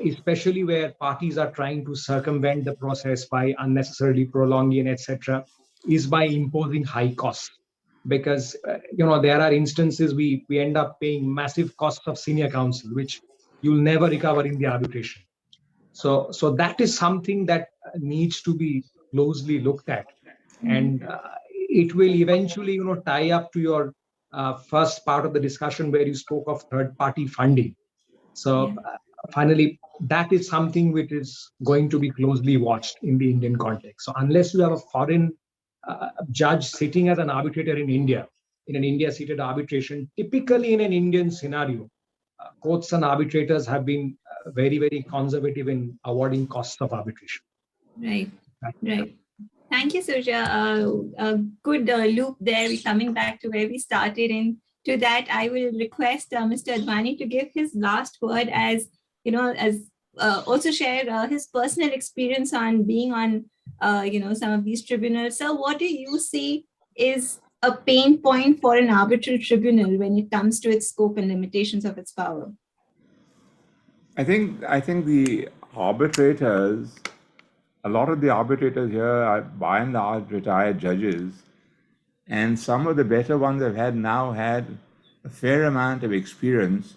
especially where parties are trying to circumvent the process by unnecessarily prolonging, etc., is by imposing high costs. Because there are instances we end up paying massive costs of senior counsel, which you'll never recover in the arbitration. So that is something that needs to be closely looked at, and it will eventually tie up to your first part of the discussion where you spoke of third-party funding. So finally, that is something which is going to be closely watched in the Indian context. So unless you have a foreign judge sitting as an arbitrator in India, in an India-seated arbitration, typically in an Indian scenario, courts and arbitrators have been very, very conservative in awarding costs of arbitration. Right. Thank you, Surya. A good loop there. We're coming back to where we started. And to that, I will request Mr. Advani to give his last word as also share his personal experience on being on some of these tribunals. So what do you see is a pain point for an arbitral tribunal when it comes to its scope and limitations of its power? I think the arbitrators, a lot of the arbitrators here are by and large retired judges, and some of the better ones have had a fair amount of experience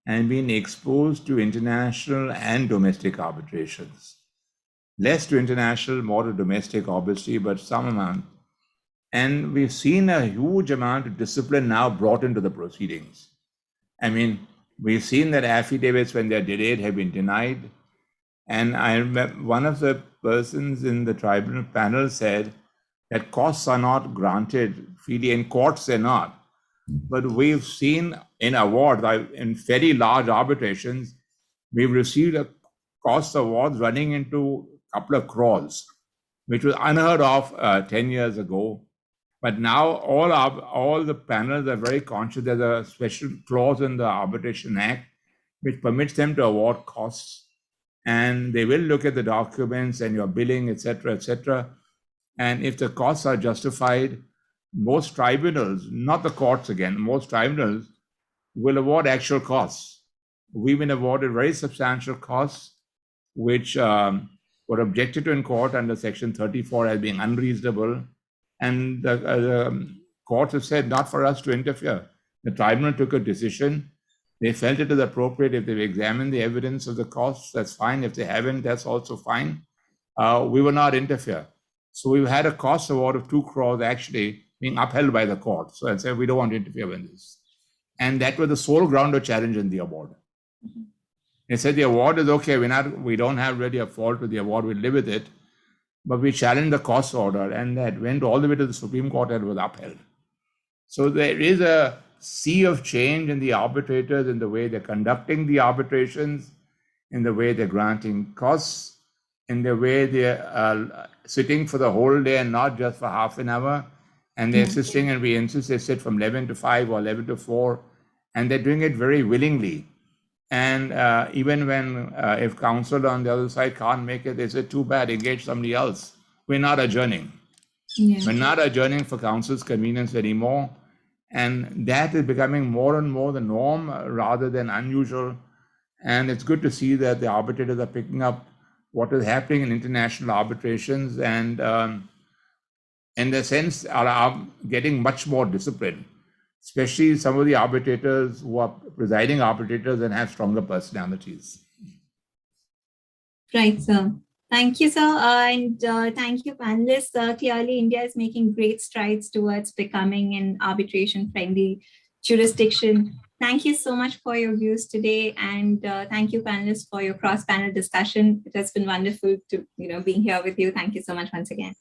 and been exposed to international and domestic arbitrations. Less to international, more to domestic, obviously, but some amount. And we've seen a huge amount of discipline now brought into the proceedings. I mean, we've seen that affidavits, when they're delayed, have been denied. And I remember one of the persons in the tribunal panel said that costs are not granted freely. In courts, they're not. But we've seen in awards, in very large arbitrations, we've received a cost awards running into a couple of crores, which was unheard of 10 years ago. But now all the panels are very conscious. There's a special clause in the Arbitration Act which permits them to award costs, and they will look at the documents and your billing, etc., etc. And if the costs are justified, most tribunals, not the courts again, most tribunals will award actual costs. We've been awarded very substantial costs, which were objected to in court under Section 34 as being unreasonable. And the courts have said not for us to interfere. The tribunal took a decision they felt it is appropriate. If they've examined the evidence of the costs, that's fine. If they haven't, that's also fine. We will not interfere. So we've had a cost award of 2 crores actually being upheld by the court. So I said, we don't want to interfere in this. And that was the sole ground of challenge in the award. They said the award is okay. We don't have really a fault with the award. We live with it. But we challenged the cost order, and that went all the way to the Supreme Court and was upheld. So there is a sea of change in the arbitrators, in the way they're conducting the arbitrations, in the way they're granting costs, in the way they're sitting for the whole day and not just for half an hour. And they're assisting, and we insist they sit from 11 to 5 or 11 to 4, and they're doing it very willingly. And even when, if counsel on the other side can't make it, they say, too bad, engage somebody else. We're not adjourning. Yeah. We're not adjourning for counsel's convenience anymore. And that is becoming more and more the norm rather than unusual. And it's good to see that the arbitrators are picking up what is happening in international arbitrations and in the sense are getting much more disciplined, especially some of the arbitrators who are presiding arbitrators and have stronger personalities. Right, sir. Thank you, sir. And thank you, panelists. Clearly, India is making great strides towards becoming an arbitration-friendly jurisdiction. Thank you so much for your views today. And thank you, panelists, for your cross-panel discussion. It has been wonderful to being here with you. Thank you so much once again.